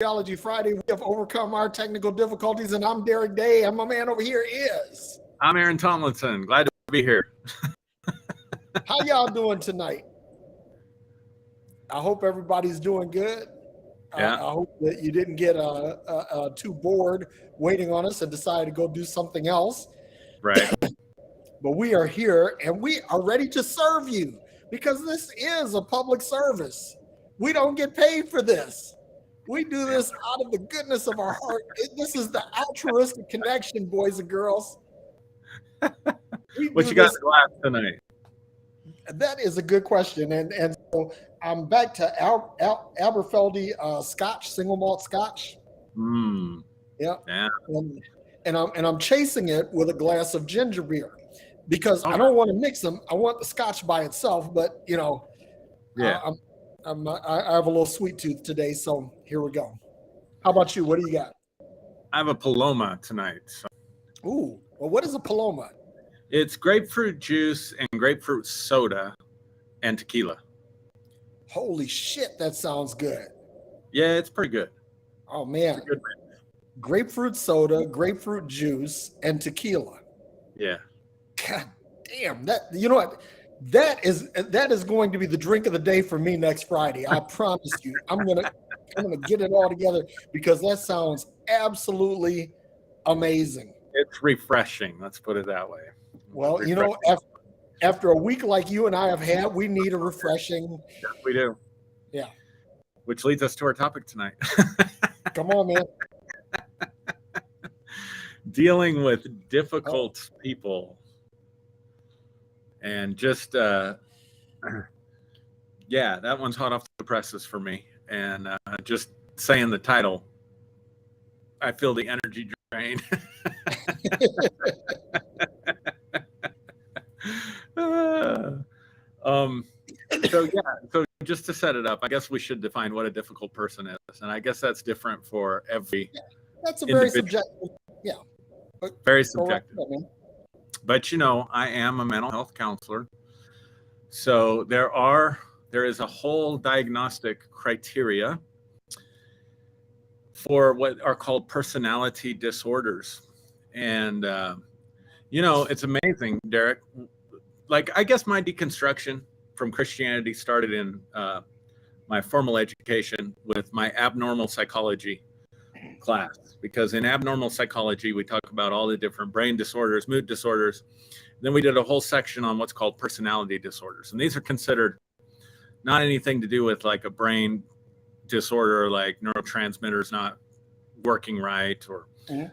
Freeology Friday. We have overcome our technical difficulties, and I'm Derrick Day, and my man over here is... I'm Aaron Tomlinson. Glad to be here. How y'all doing tonight? I hope everybody's doing good. Yeah. I hope that you didn't get too bored waiting on us and decided to go do something else. Right. But we are here, and we are ready to serve you because this is a public service. We don't get paid for this. We do this out of the goodness of our heart. This is the altruistic connection, boys and girls. What you got in the glass tonight? That is a good question. And so I'm back to Aberfeldy Scotch, single malt Scotch. Yeah. And I'm chasing it with a glass of ginger beer because I don't want to mix them. I want the Scotch by itself, but I have a little sweet tooth today, so here we go. How about you? What do you got? I have a Paloma tonight. So. Ooh, well, what is a Paloma? It's grapefruit juice and grapefruit soda and tequila. Holy shit, that sounds good. Yeah, it's pretty good. Oh, man. Good. Grapefruit soda, grapefruit juice, and tequila. Yeah. God damn, that, you know what? That is going to be the drink of the day for me next Friday. I promise you. I'm gonna get it all together because that sounds absolutely amazing. It's refreshing. Let's put it that way. Well, you know, after a week like you and I have had, we need a refreshing. Yes, we do. Yeah. Which leads us to our topic tonight. Come on, man. Dealing with difficult people. And just, that one's hot off the presses for me. And just saying the title, I feel the energy drain. So just to set it up, I guess we should define what a difficult person is. And I guess that's different for every That's a very subjective, very subjective. But, you know, I am a mental health counselor. So there is a whole diagnostic criteria for what are called personality disorders. And, you know, it's amazing, Derrick. Like, I guess my deconstruction from Christianity started in my formal education with my abnormal psychology class, because in abnormal psychology we talk about all the different brain disorders, mood disorders. Then we did a whole section on what's called personality disorders, and these are considered not anything to do with like a brain disorder like neurotransmitters not working right or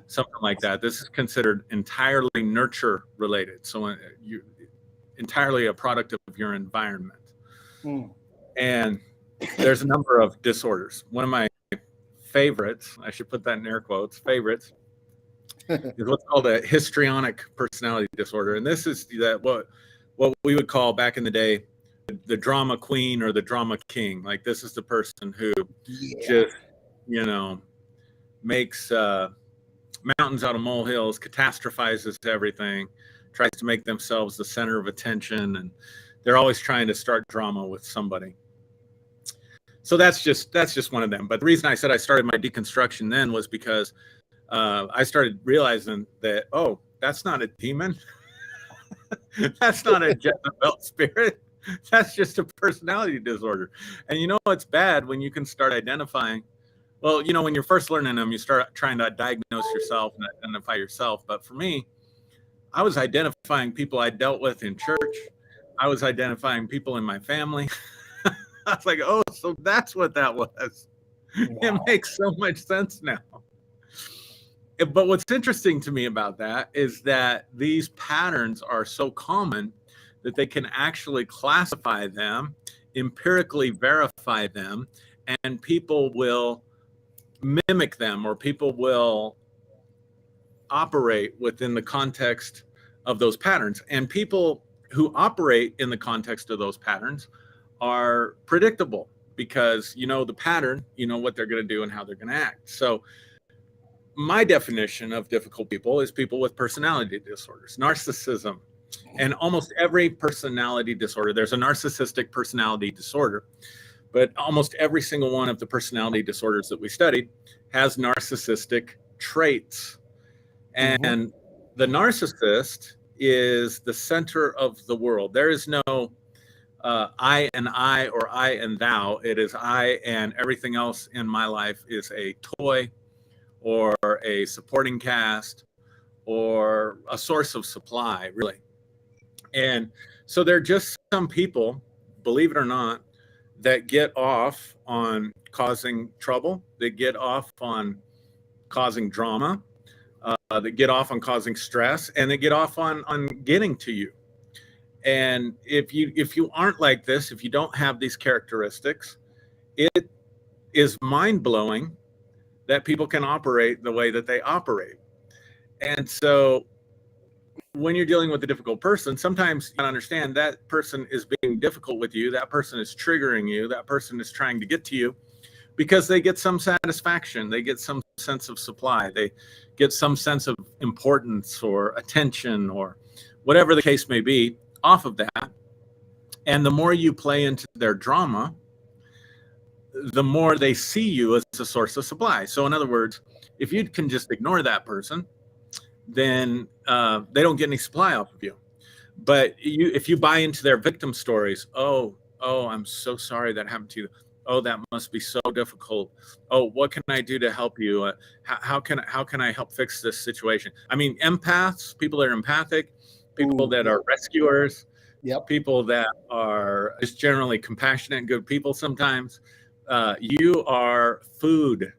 something like that. This is considered entirely nurture related, so you entirely a product of your environment. And there's a number of disorders. One of my favorites, I should put that in air quotes, favorites, is what's called a histrionic personality disorder. And this is that what we would call back in the day the drama queen or the drama king. Like, this is the person who just, you know, makes mountains out of molehills, catastrophizes everything, tries to make themselves the center of attention, and they're always trying to start drama with somebody. So that's just one of them. But the reason I said I started my deconstruction then was because I started realizing that, oh, that's not a demon. That's not a Jezebel spirit. That's just a personality disorder. And you know what's bad when you can start identifying. Well, you know, when you're first learning them, you start trying to diagnose yourself and identify yourself. But for me, I was identifying people I dealt with in church. I was identifying people in my family. I was like, oh, so that's what that was. Wow. It makes so much sense now. But what's interesting to me about that is that these patterns are so common that they can actually classify them, empirically verify them, and people will mimic them, or people will operate within the context of those patterns. And people who operate in the context of those patterns are predictable because you know the pattern, you know what they're going to do and how they're going to act. So my definition of difficult people is people with personality disorders, narcissism, and almost every personality disorder. There's a narcissistic personality disorder, but almost every single one of the personality disorders that we studied has narcissistic traits. And the narcissist is the center of the world. There is no I and I or I and thou. It is I, and everything else in my life is a toy or a supporting cast or a source of supply, really. And so there are just some people, believe it or not, that get off on causing trouble. They get off on causing drama. That get off on causing stress, and they get off on getting to you. And if you aren't like this, if you don't have these characteristics, it is mind-blowing that people can operate the way that they operate. And so when you're dealing with a difficult person, sometimes you gotta understand that person is being difficult with you, that person is triggering you, that person is trying to get to you because they get some satisfaction, they get some sense of supply, they get some sense of importance or attention or whatever the case may be off of that. And the more you play into their drama, the more they see you as a source of supply. So in other words, if you can just ignore that person, then they don't get any supply off of you. But if you buy into their victim stories, oh, I'm so sorry that happened to you. Oh, that must be so difficult. Oh, what can I do to help you? How can I help fix this situation? I mean, empaths, people that are empathic, people that are rescuers, people that are just generally compassionate and good people sometimes. You are food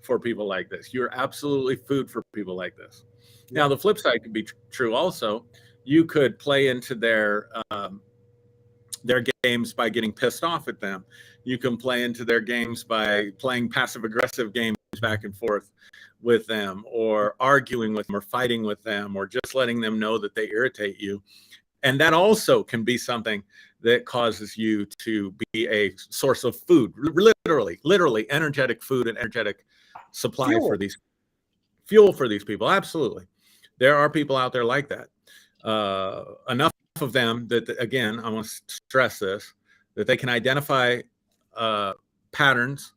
for people like this. You're absolutely food for people like this. Now, the flip side could be true also. You could play into their games by getting pissed off at them. You can play into their games by playing passive-aggressive games back and forth with them, or arguing with them, or fighting with them, or just letting them know that they irritate you. And that also can be something that causes you to be a source of food, literally energetic food and energetic supply for these fuel for these people. Absolutely. There are people out there like that. Enough of them that, again, I want to stress this, that they can identify patterns,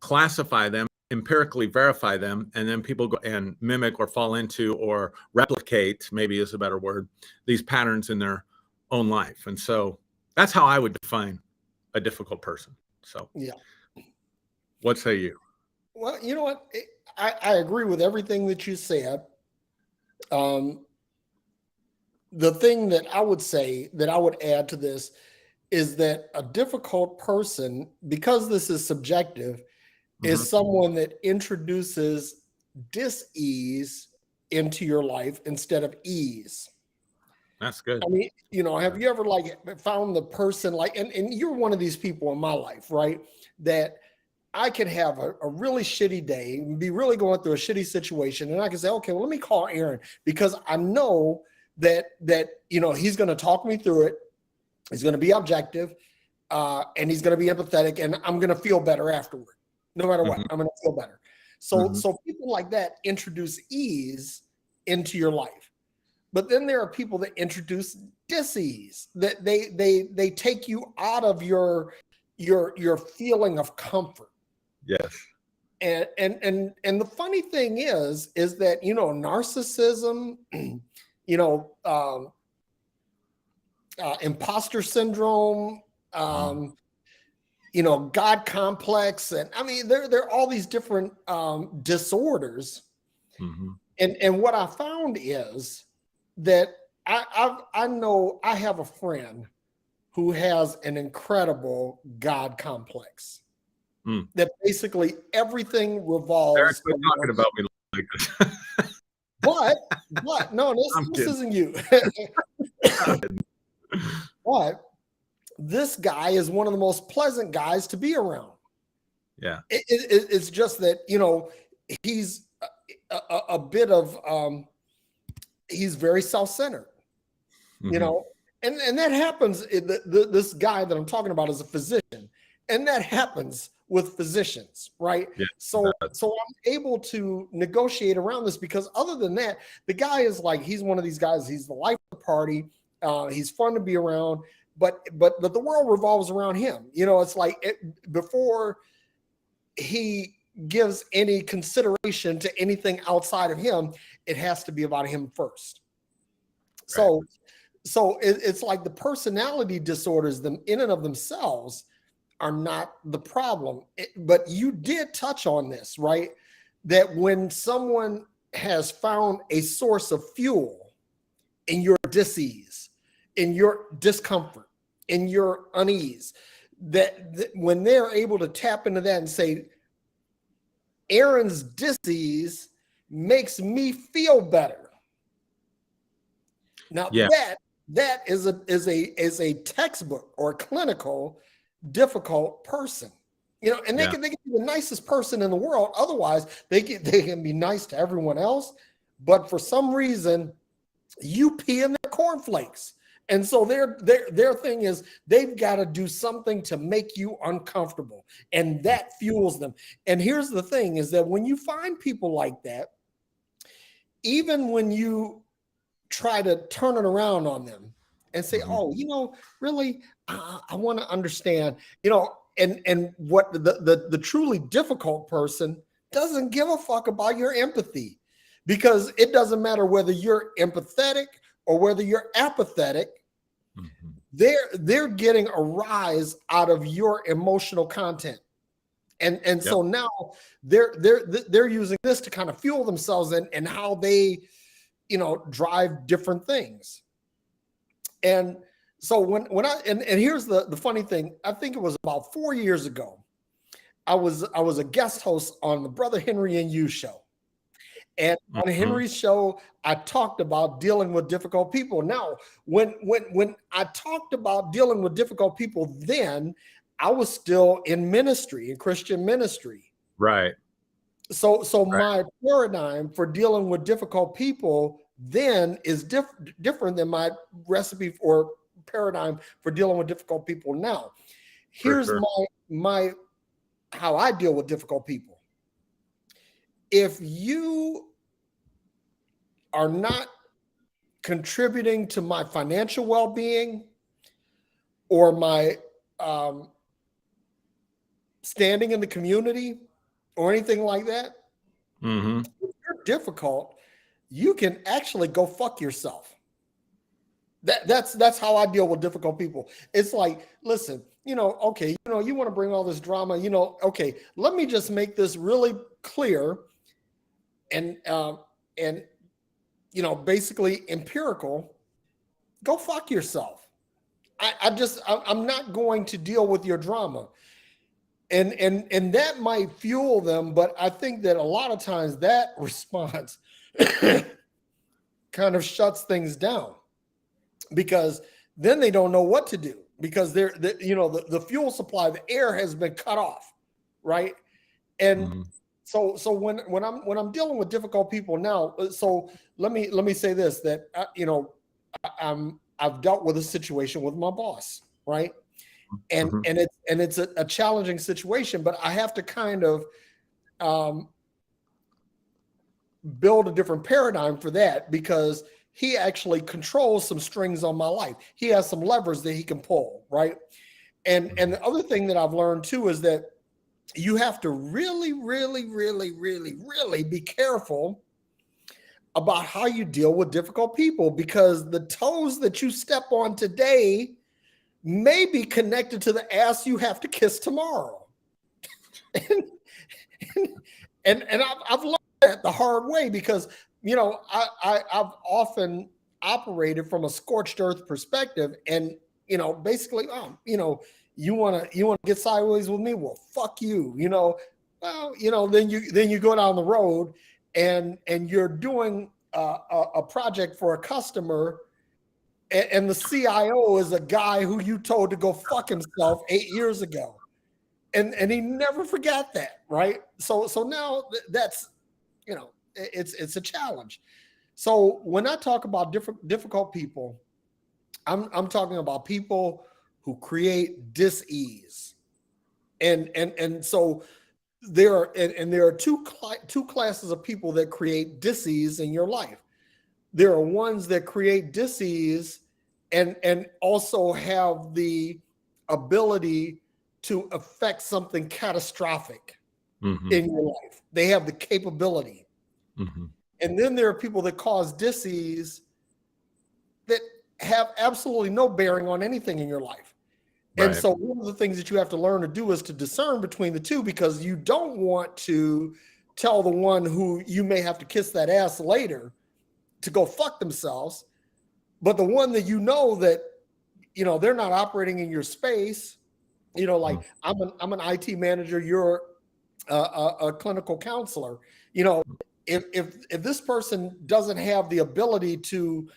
classify them, empirically verify them, and then people go and mimic or fall into or replicate, maybe is a better word, these patterns in their own life. And so that's how I would define a difficult person. So what say you? Well, you know what? I agree with everything that you said. The thing that I would say that I would add to this is that a difficult person, because this is subjective, is someone that introduces dis-ease into your life instead of ease. That's good. I mean, you know, have you ever found the person and you're one of these people in my life, right? That I can have a really shitty day and be really going through a shitty situation. And I can say, okay, well, let me call Aaron because I know that you know, he's going to talk me through it. He's going to be objective and he's going to be empathetic, and I'm going to feel better afterward. No matter what, I'm going to feel better. So people like that introduce ease into your life. But then there are people that introduce dis-ease, that they take you out of your feeling of comfort. Yes. And the funny thing is that, you know, narcissism, you know, imposter syndrome, you know, God complex, and I mean, there are all these different disorders. And what I found is that I know I have a friend who has an incredible God complex. That basically everything revolves. Derrick, quit talking about me like this. But no, this isn't you. But this guy is one of the most pleasant guys to be around. Yeah. It's just that, you know, he's a bit of, he's very self-centered, you know, and that happens. This guy that I'm talking about is a physician, and that happens with physicians, right? Yeah, so I'm able to negotiate around this because other than that, the guy is like, he's one of these guys, he's the life of the party. He's fun to be around, but the world revolves around him. It's like before he gives any consideration to anything outside of him, it has to be about him first. Right. So it's like the personality disorders, them in and of themselves, are not the problem. But you did touch on this, right? That when someone has found a source of fuel in your dis-ease, in your discomfort, in your unease, that when they're able to tap into that and say, Aaron's dis-ease makes me feel better. Now that is a textbook or a clinical difficult person, and they can be the nicest person in the world. Otherwise, they can be nice to everyone else, but for some reason, you pee in their cornflakes, and so their thing is they've got to do something to make you uncomfortable, and that fuels them. And here's the thing: is that when you find people like that, even when you try to turn it around on them and say, oh, really, I want to understand, and what the truly difficult person doesn't give a fuck about your empathy, because it doesn't matter whether you're empathetic or whether you're apathetic. They're getting a rise out of your emotional content. And so now they're using this to kind of fuel themselves and how they, drive different things. And so when I here's the funny thing, I think it was about 4 years ago, I was a guest host on the Brother Henry and You show. And on Henry's show, I talked about dealing with difficult people. Now, when I talked about dealing with difficult people, then I was still in ministry, in Christian ministry. Right. So my paradigm for dealing with difficult people then is different than my recipe or paradigm for dealing with difficult people now. Here's my how I deal with difficult people. If you are not contributing to my financial well-being or my standing in the community or anything like that, if you're difficult, you can actually go fuck yourself. That's how I deal with difficult people. It's like, listen, okay, you want to bring all this drama, okay, let me just make this really clear and basically empirical. Go fuck yourself. I'm not going to deal with your drama. And that might fuel them, but I think that a lot of times that response kind of shuts things down, because then they don't know what to do, because the fuel supply, the air has been cut off, right? And so when I'm dealing with difficult people now, so let me say this, that I've dealt with a situation with my boss, right? And it's a challenging situation, but I have to kind of build a different paradigm for that, because he actually controls some strings on my life. He has some levers that he can pull, right? And the other thing that I've learned too is that you have to really, really, really, really, really be careful about how you deal with difficult people, because the toes that you step on today may be connected to the ass you have to kiss tomorrow. and I've learned that the hard way, because I've often operated from a scorched earth perspective, and basically, you want to get sideways with me? Well, fuck you. Then you go down the road and you're doing a project for a customer, and the CIO is a guy who you told to go fuck himself 8 years ago, and he never forgot that, right? So now that's it's a challenge. So when I talk about difficult people, I'm talking about people who create dis-ease, and so there are two classes of people that create dis-ease in your life. There are ones that create dis-ease and also have the ability to affect something catastrophic in your life. They have the capability. And then there are people that cause dis-ease that have absolutely no bearing on anything in your life. And so one of the things that you have to learn to do is to discern between the two, because you don't want to tell the one who you may have to kiss that ass later to go fuck themselves. But the one that that, they're not operating in your space, like I'm an IT manager, you're a clinical counselor. If this person doesn't have the ability to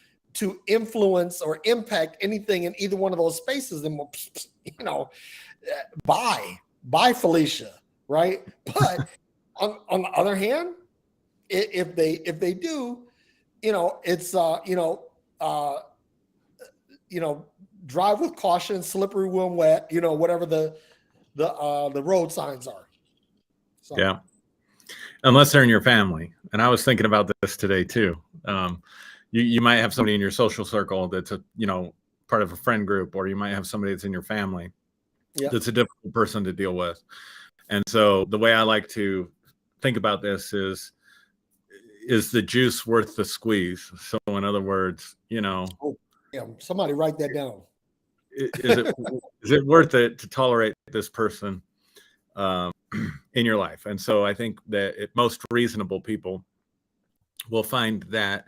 influence or impact anything in either one of those spaces, then bye Felicia, right? But on the other hand, if they do, it's drive with caution, slippery when wet, whatever the road signs are. So. Yeah. Unless they're in your family. And I was thinking about this today too. You might have somebody in your social circle that's part of a friend group, or you might have somebody that's in your family that's a difficult person to deal with. And so the way I like to think about this is the juice worth the squeeze? So in other words, somebody write that down. Is it worth it to tolerate this person in your life? And so I think that most reasonable people will find that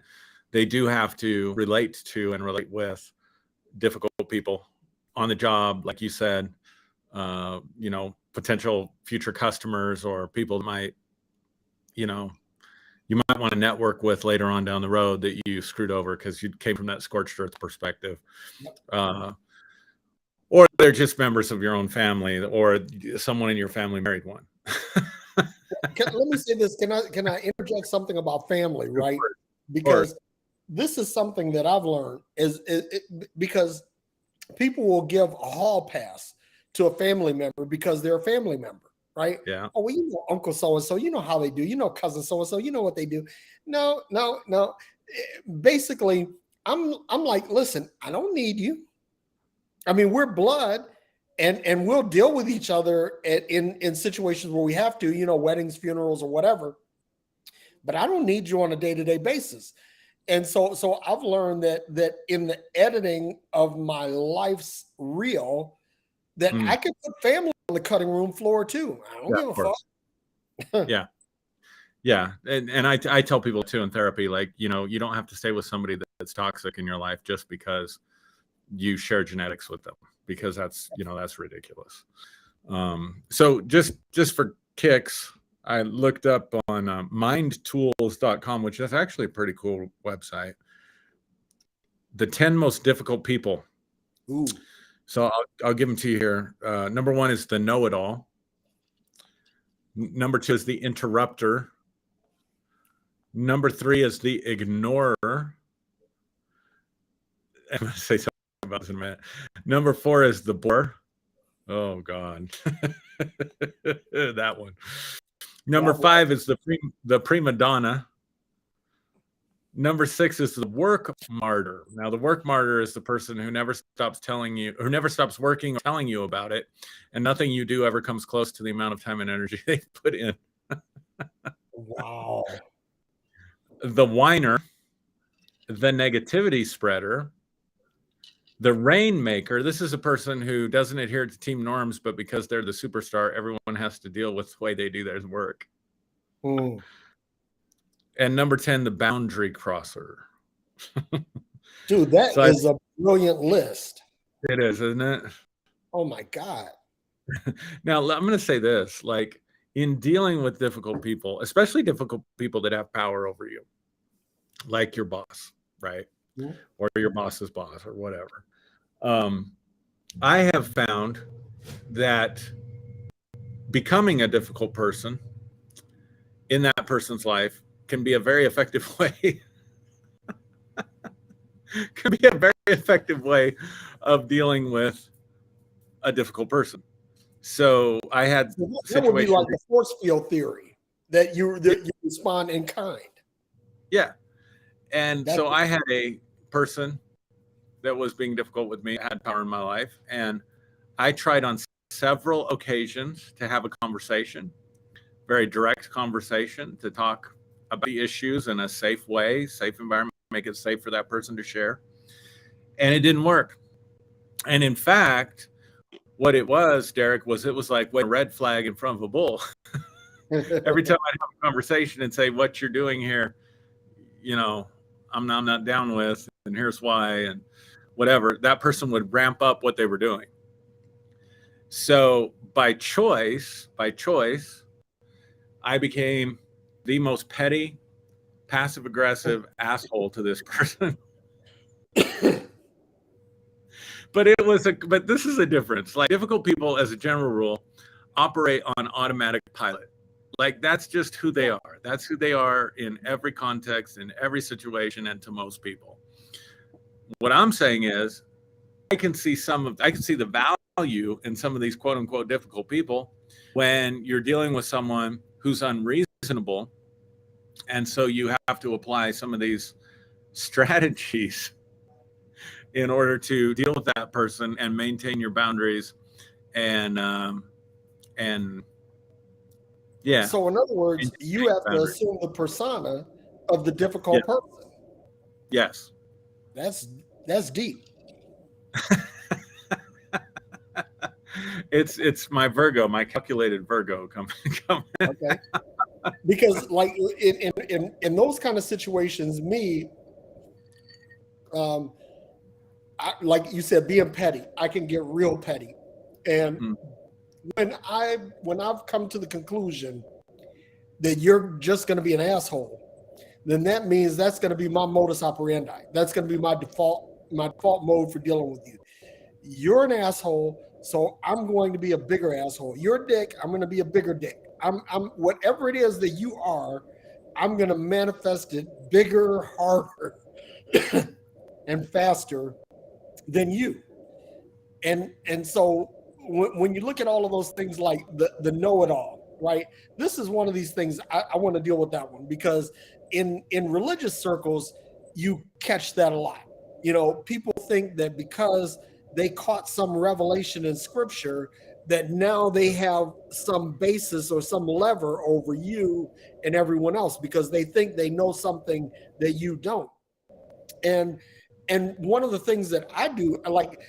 they do have to relate to and relate with difficult people on the job, like you said, potential future customers or people that might, you might want to network with later on down the road that you screwed over because you came from that scorched earth perspective. Or they're just members of your own family, or someone in your family married one. Let me say this. Can I interject something about family, right? Because this is something that I've learned because people will give a hall pass to a family member because they're a family member, right? Yeah. Oh, well, Uncle so-and-so, how they do, cousin so-and-so, what they do. No. Basically, I'm like, listen, I don't need you. I mean, we're blood, and we'll deal with each other in situations where we have to, weddings, funerals, or whatever. But I don't need you on a day-to-day basis. And so I've learned that in the editing of my life's reel, that I can put family on the cutting room floor too. I don't give a fuck. Yeah. And I tell people too in therapy, like, you don't have to stay with somebody that's toxic in your life just because you share genetics with them, because that's ridiculous. So just for kicks, I looked up on mindtools.com, which is actually a pretty cool website. The 10 most difficult people. Ooh. So I'll give them to you here. Number 1 is the know-it-all. Number 2 is the interrupter. Number 3 is the ignorer. I'm going to say something about this in a minute. Number 4 is the bore. Oh God. That one. Number 5 is the prima donna. Number 6 is the work martyr. Now, the work martyr is the person who never stops working or telling you about it, and nothing you do ever comes close to the amount of time and energy they put in. Wow. The whiner, the negativity spreader, the rainmaker. This is a person who doesn't adhere to team norms, but because they're the superstar, everyone has to deal with the way they do their work. Mm. And number 10, the boundary crosser. Dude, that is a brilliant list. It is, isn't it? Oh my God. Now, I'm going to say this, like, in dealing with difficult people, especially difficult people that have power over you, like your boss, right? Mm-hmm. Or your boss's boss or whatever. I have found that becoming a difficult person in that person's life can be a very effective way. Could be a very effective way of dealing with a difficult person. So I had that would be like the force field theory that you respond in kind. Yeah. And so I had a person that was being difficult with me had power in my life. And I tried on several occasions to have a conversation, very direct conversation, to talk about the issues in a safe way, safe environment, make it safe for that person to share. And it didn't work. And in fact, what it was, Derrick, was it was like a red flag in front of a bull. Every time I'd have a conversation and say, what you're doing here, you know, I'm not down with, and here's why, and whatever, that person would ramp up what they were doing. So by choice, I became the most petty, passive-aggressive asshole to this person. But this is a difference. Like, difficult people, as a general rule, operate on automatic pilot. Like, that's just who they are. That's who they are in every context, in every situation, and to most people. What I'm saying is, I can see the value in some of these quote unquote difficult people when you're dealing with someone who's unreasonable. And so you have to apply some of these strategies in order to deal with that person and maintain your boundaries. And yeah. So in other words, you have to assume the persona of the difficult person. Yes. That's deep. It's my Virgo, my calculated Virgo coming. Okay. Because like in those kind of situations, like you said, being petty, I can get real petty. And when I've come to the conclusion that you're just going to be an asshole, then that means that's going to be my modus operandi. That's going to be my default mode for dealing with you. You're an asshole, so I'm going to be a bigger asshole. You're a dick, I'm going to be a bigger dick. I'm whatever it is that you are, I'm going to manifest it bigger, harder, and faster than you. And so when you look at all of those things, like the know-it-all, right? This is one of these things I want to deal with that one, because in religious circles, you catch that a lot. You know, people think that because they caught some revelation in scripture, that now they have some basis or some lever over you and everyone else, because they think they know something that you don't. And one of the things that I do, like,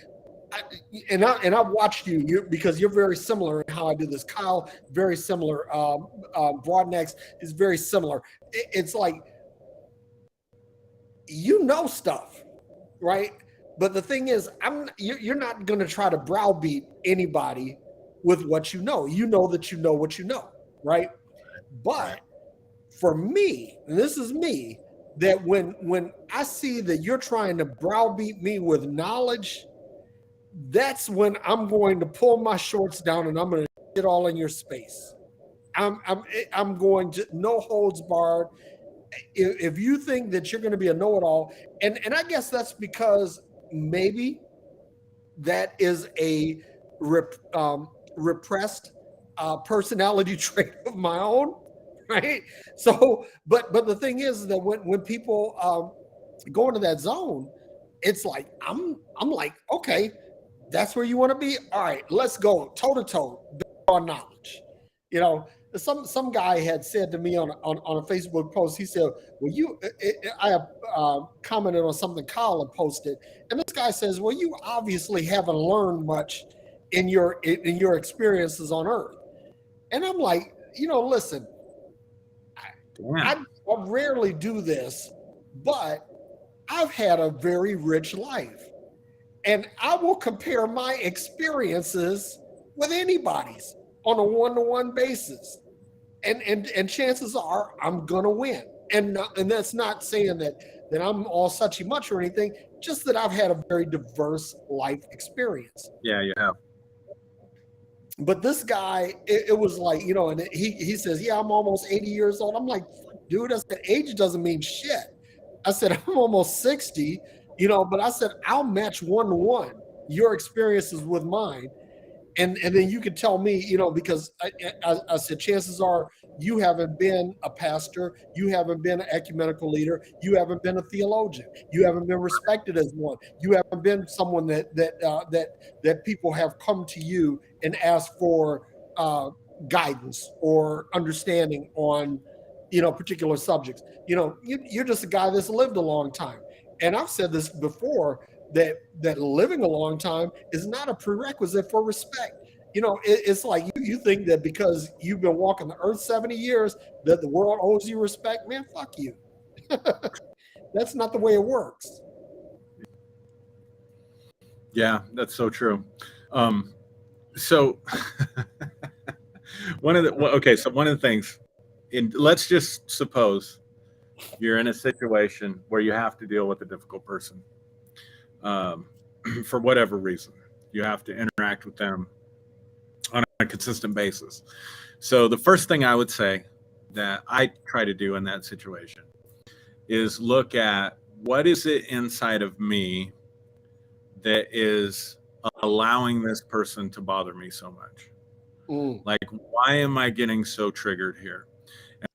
I've watched you because you're very similar in how I do this. Kyle, very similar. Broadnex is very similar. It's like, you know stuff, right? But the thing is, you're not going to try to browbeat anybody with what you know. You know that you know what you know, right? But for me, and this is me, that when I see that you're trying to browbeat me with knowledge, that's when I'm going to pull my shorts down and I'm going to get all in your space. I'm going to, no holds barred. If you think that you're going to be a know-it-all, and I guess that's because maybe that is a repressed personality trait of my own, right? So, but the thing is that when people go into that zone, it's like I'm like, okay, that's where you want to be. All right, let's go toe to toe on knowledge. You know, some guy had said to me on a Facebook post, he said, well, I have commented on something Kyle had posted, and this guy says, well, you obviously haven't learned much in your experiences on Earth. And I'm like, you know, listen, I rarely do this, but I've had a very rich life. And I will compare my experiences with anybody's on a one-to-one basis. And chances are I'm gonna win. And that's not saying that I'm all suchy much or anything, just that I've had a very diverse life experience. Yeah, you have. But this guy, it was like, you know, and he says, yeah, I'm almost 80 years old. I'm like, dude, I said, age doesn't mean shit. I said, I'm almost 60, you know, but I said, I'll match one-to-one your experiences with mine. And then you could tell me, because I said, chances are you haven't been a pastor, you haven't been an ecumenical leader, you haven't been a theologian, you haven't been respected as one, you haven't been someone that people have come to you and asked for guidance or understanding on, particular subjects. You're just a guy that's lived a long time. And I've said this before, that living a long time is not a prerequisite for respect. It's like you think that because you've been walking the earth 70 years that the world owes you respect. Man, fuck you. That's not the way it works. Yeah, that's so true. So one of the things, let's just suppose you're in a situation where you have to deal with a difficult person. For whatever reason, you have to interact with them on a consistent basis. So the first thing I would say that I try to do in that situation is look at what is it inside of me that is allowing this person to bother me so much. Like, why am I getting so triggered here?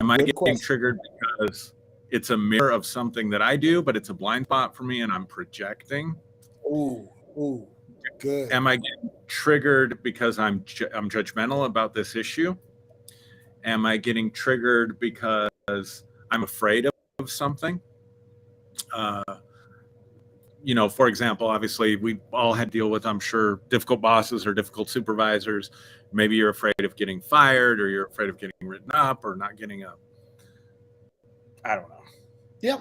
Am I getting triggered because it's a mirror of something that I do, but it's a blind spot for me and I'm projecting? Ooh, good. Am I getting triggered because I'm judgmental about this issue? Am I getting triggered because I'm afraid of something? For example, obviously we all had to deal with, I'm sure, difficult bosses or difficult supervisors. Maybe you're afraid of getting fired, or you're afraid of getting written up, or not getting I don't know. Yeah.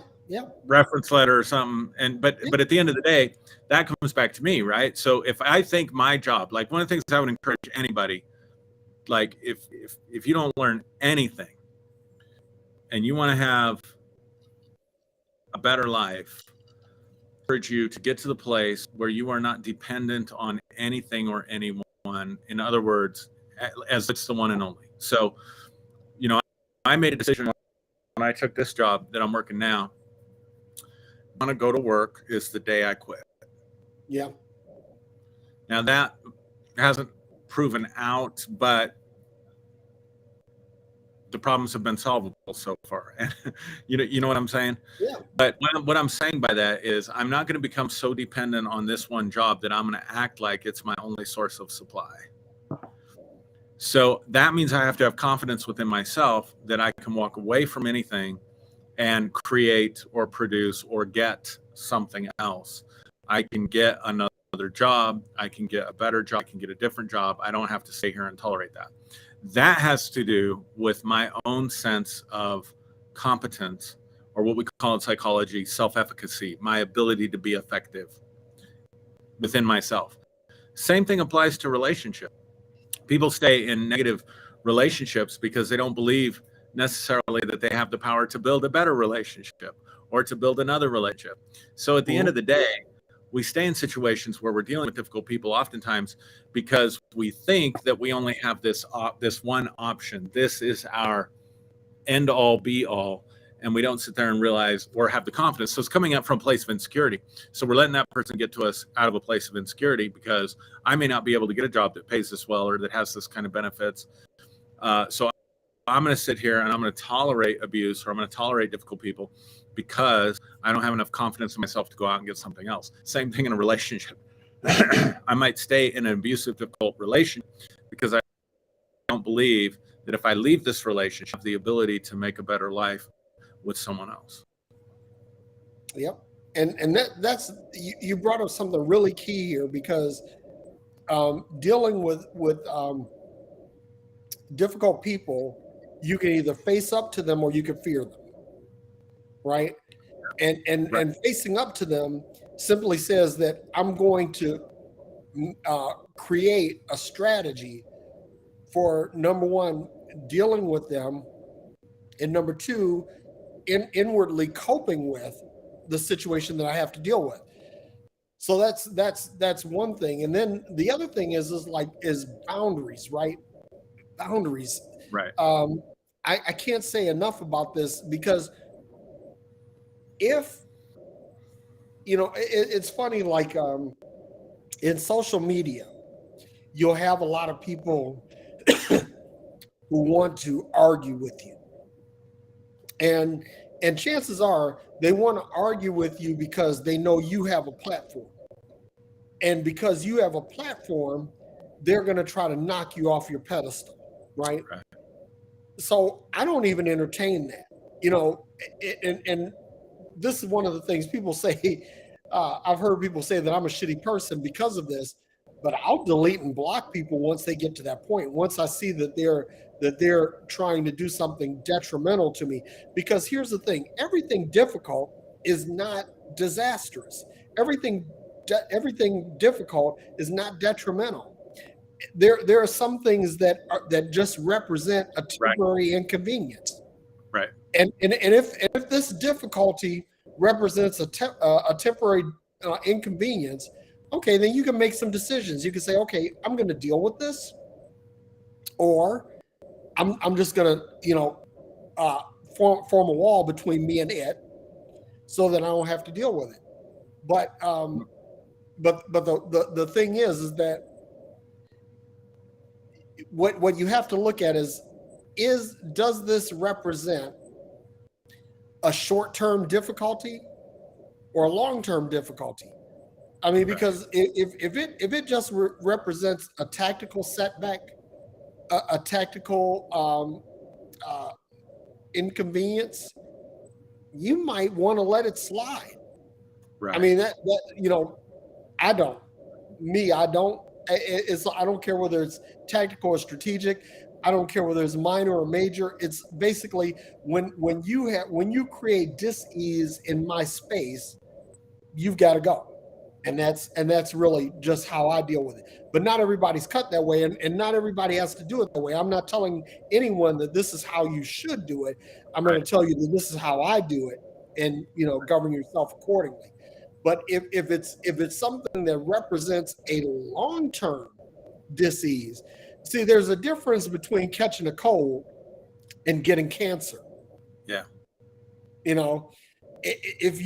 Reference letter or something. But at the end of the day, that comes back to me, right? So if I think my job, like one of the things I would encourage anybody, like if you don't learn anything and you want to have a better life, I encourage you to get to the place where you are not dependent on anything or anyone. In other words, as it's the one and only. So, I made a decision when I took this job that I'm working now. I want to go to work is the day I quit. Yeah. Now that hasn't proven out, but the problems have been solvable so far. And you know what I'm saying? Yeah. But what I'm saying by that is I'm not going to become so dependent on this one job that I'm going to act like it's my only source of supply. So that means I have to have confidence within myself that I can walk away from anything and create or produce or get something else. I can get another job. I can get a better job. I can get a different job. I don't have to stay here and tolerate that. That has to do with my own sense of competence, or what we call in psychology, self-efficacy, my ability to be effective within myself. Same thing applies to relationship. People stay in negative relationships because they don't believe necessarily that they have the power to build a better relationship or to build another relationship. So at the end of the day, we stay in situations where we're dealing with difficult people oftentimes because we think that we only have this one option. This is our end all be all. And we don't sit there and realize or have the confidence. So it's coming up from a place of insecurity. So we're letting that person get to us out of a place of insecurity because I may not be able to get a job that pays this well or that has this kind of benefits. So I'm going to sit here and I'm going to tolerate abuse, or I'm going to tolerate difficult people because I don't have enough confidence in myself to go out and get something else. Same thing in a relationship. I might stay in an abusive, difficult relationship because I don't believe that if I leave this relationship, I have the ability to make a better life with someone else. Yep. And that's you brought up something really key here, because dealing with difficult people, you can either face up to them or you can fear them, right? And facing up to them simply says that I'm going to create a strategy for, number one, dealing with them, and number two, inwardly coping with the situation that I have to deal with. So that's one thing. And then the other thing is boundaries, right? Boundaries. Right. I can't say enough about this, because if, it's funny, like in social media, you'll have a lot of people who want to argue with you. And chances are they want to argue with you because they know you have a platform. And because you have a platform, they're going to try to knock you off your pedestal, right? So I don't even entertain that, and this is one of the things people say. I've heard people say that I'm a shitty person because of this, but I'll delete and block people once they get to that point. Once I see that they're trying to do something detrimental to me. Because here's the thing: everything difficult is not disastrous. Everything difficult is not detrimental. There are some things that just represent a temporary inconvenience. Right. And if this difficulty represents a temporary inconvenience, okay, then you can make some decisions. You can say, okay, I'm going to deal with this, or I'm just going to form a wall between me and it, so that I don't have to deal with it. But the thing is that what you have to look at is does this represent a short-term difficulty or a long-term difficulty? I mean, because if it just represents a tactical setback, a tactical inconvenience, you might want to let it slide. Right. I mean, that I don't. I don't care whether it's tactical or strategic. I don't care whether it's minor or major. It's basically when you create dis-ease in my space, you've got to go. And that's really just how I deal with it. But not everybody's cut that way, and not everybody has to do it that way. I'm not telling anyone that this is how you should do it. I'm going to tell you that this is how I do it, and govern yourself accordingly. But if it's something that represents a long-term dis-ease, see, there's a difference between catching a cold and getting cancer. Yeah. If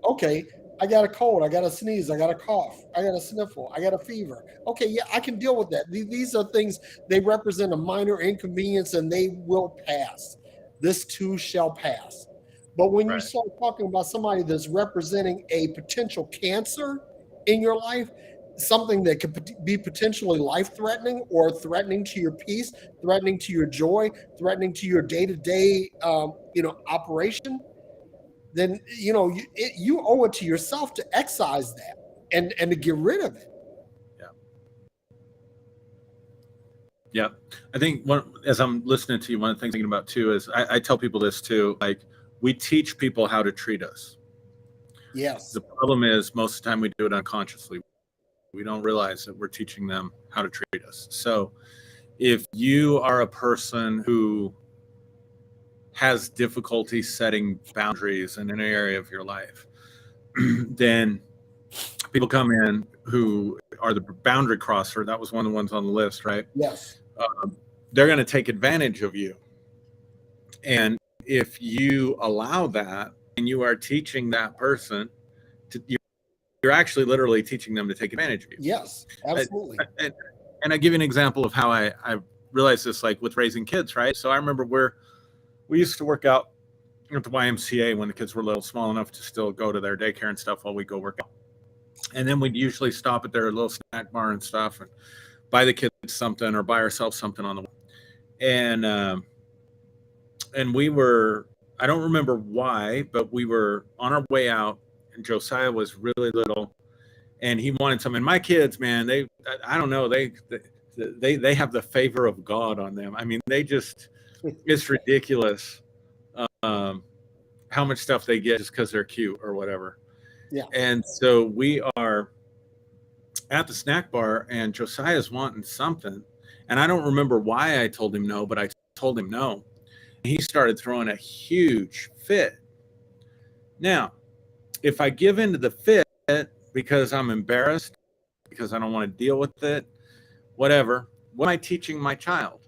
okay, I got a cold, I got a sneeze, I got a cough, I got a sniffle, I got a fever. Okay, yeah, I can deal with that. These are things, they represent a minor inconvenience and they will pass. This too shall pass. But when you start talking about somebody that's representing a potential cancer in your life, something that could be potentially life-threatening or threatening to your peace, threatening to your joy, threatening to your day-to-day, operation, then you owe it to yourself to excise that and to get rid of it. Yeah, I think as I'm listening to you, one of the things I'm thinking about too is I tell people this too, like, we teach people how to treat us. Yes. The problem is most of the time we do it unconsciously. We don't realize that we're teaching them how to treat us. So if you are a person who has difficulty setting boundaries in an area of your life, then people come in who are the boundary crosser. That was one of the ones on the list, right? Yes. They're going to take advantage of you. And if you allow that and you are teaching that person you're actually literally teaching them to take advantage of you. Yes, absolutely. And I give you an example of how I realized this, like with raising kids, right? So I remember we used to work out at the YMCA when the kids were a little small enough to still go to their daycare and stuff while we go work out. And then we'd usually stop at their little snack bar and stuff and buy the kids something or buy ourselves something on the way. And we were, I don't remember why, but we were on our way out and Josiah was really little and he wanted some. And my kids, man, I don't know, they have the favor of God on them. I mean, it's ridiculous how much stuff they get just because they're cute or whatever. Yeah. And so we are at the snack bar and Josiah's wanting something. And I don't remember why I told him no, but I told him no. He started throwing a huge fit. Now, if I give into the fit because I'm embarrassed, because I don't want to deal with it, whatever, what am I teaching my child?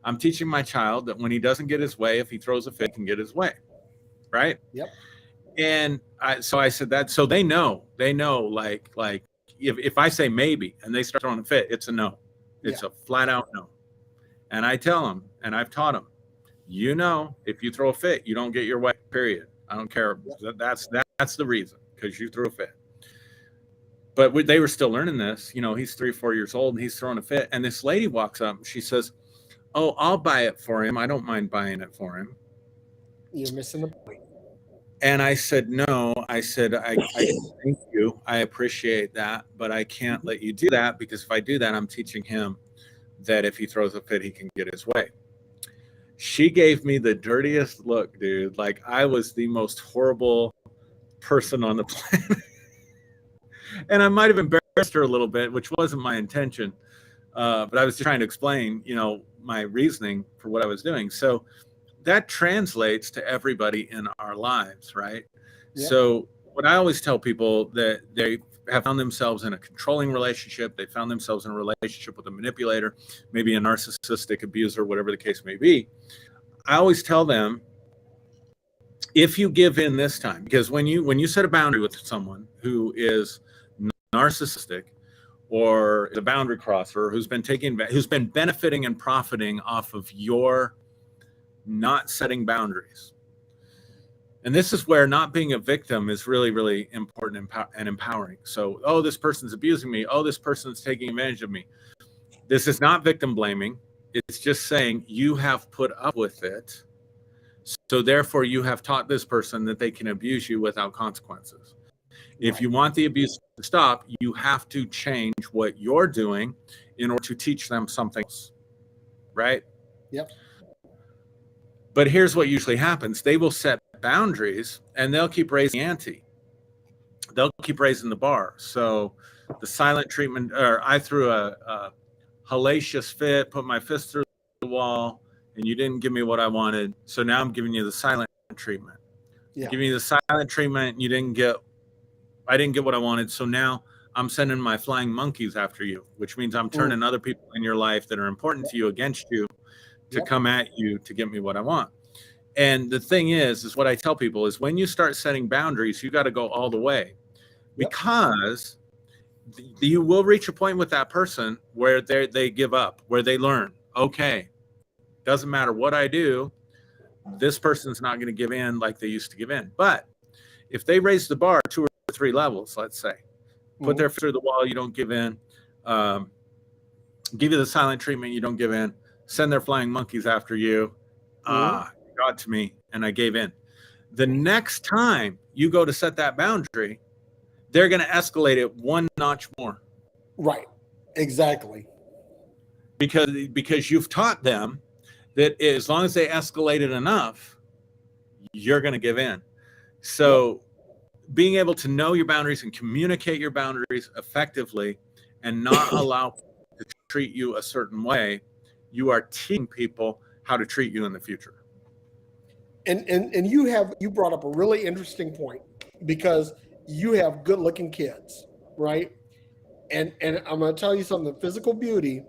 I'm teaching my child that when he doesn't get his way, if he throws a fit, he can get his way, right? Yep. And so I said that, so they know, like if I say maybe and they start throwing a fit, it's a no. It's a flat out no. And I tell them, and I've taught them, if you throw a fit, you don't get your way, period. I don't care. That's the reason, because you threw a fit. But they were still learning this. He's 3 or 4 years old and he's throwing a fit. And this lady walks up and she says, "Oh, I'll buy it for him. I don't mind buying it for him." You're missing the point. And I said, "No." I said, I thank you. I appreciate that, but I can't let you do that, because if I do that, I'm teaching him that if he throws a fit, he can get his way. She gave me the dirtiest look, dude. Like I was the most horrible person on the planet. And I might have embarrassed her a little bit, which wasn't my intention. But I was just trying to explain, my reasoning for what I was doing. So that translates to everybody in our lives, right? Yeah. So what I always tell people, that they have found themselves in a controlling relationship, they found themselves in a relationship with a manipulator, maybe a narcissistic abuser, whatever the case may be. I always tell them, if you give in this time, because when you set a boundary with someone who is narcissistic or the boundary crosser, who's been benefiting and profiting off of your not setting boundaries. And this is where not being a victim is really, really important and empowering. So, oh, this person's abusing me. Oh, this person's taking advantage of me. This is not victim blaming. It's just saying you have put up with it. So therefore you have taught this person that they can abuse you without consequences. If you want the abuse to stop, you have to change what you're doing in order to teach them something else, right? Yep. But here's what usually happens. They will set boundaries and they'll keep raising the ante. They'll keep raising the bar. So the silent treatment, or I threw a hellacious fit, put my fist through the wall, and you didn't give me what I wanted. So now I'm giving you the silent treatment. Yeah. Giving you the silent treatment, I didn't get what I wanted. So now I'm sending my flying monkeys after you, which means I'm turning other people in your life that are important to you against you to come at you to get me what I want. And the thing is what I tell people is, when you start setting boundaries, you got to go all the way, because you will reach a point with that person where they give up, where they learn, okay, doesn't matter what I do, this person's not going to give in like they used to give in. But if they raise the bar 2 or 3 levels, let's say, put their foot through the wall, you don't give in, give you the silent treatment, you don't give in, send their flying monkeys after you, got to me and I gave in. The next time you go to set that boundary, they're going to escalate it 1 notch more. Right. Exactly. Because you've taught them that as long as they escalate it enough, you're going to give in. So being able to know your boundaries and communicate your boundaries effectively and not allow people to treat you a certain way, you are teaching people how to treat you in the future. And you brought up a really interesting point, because you have good looking kids, right? And I'm going to tell you something. Physical beauty,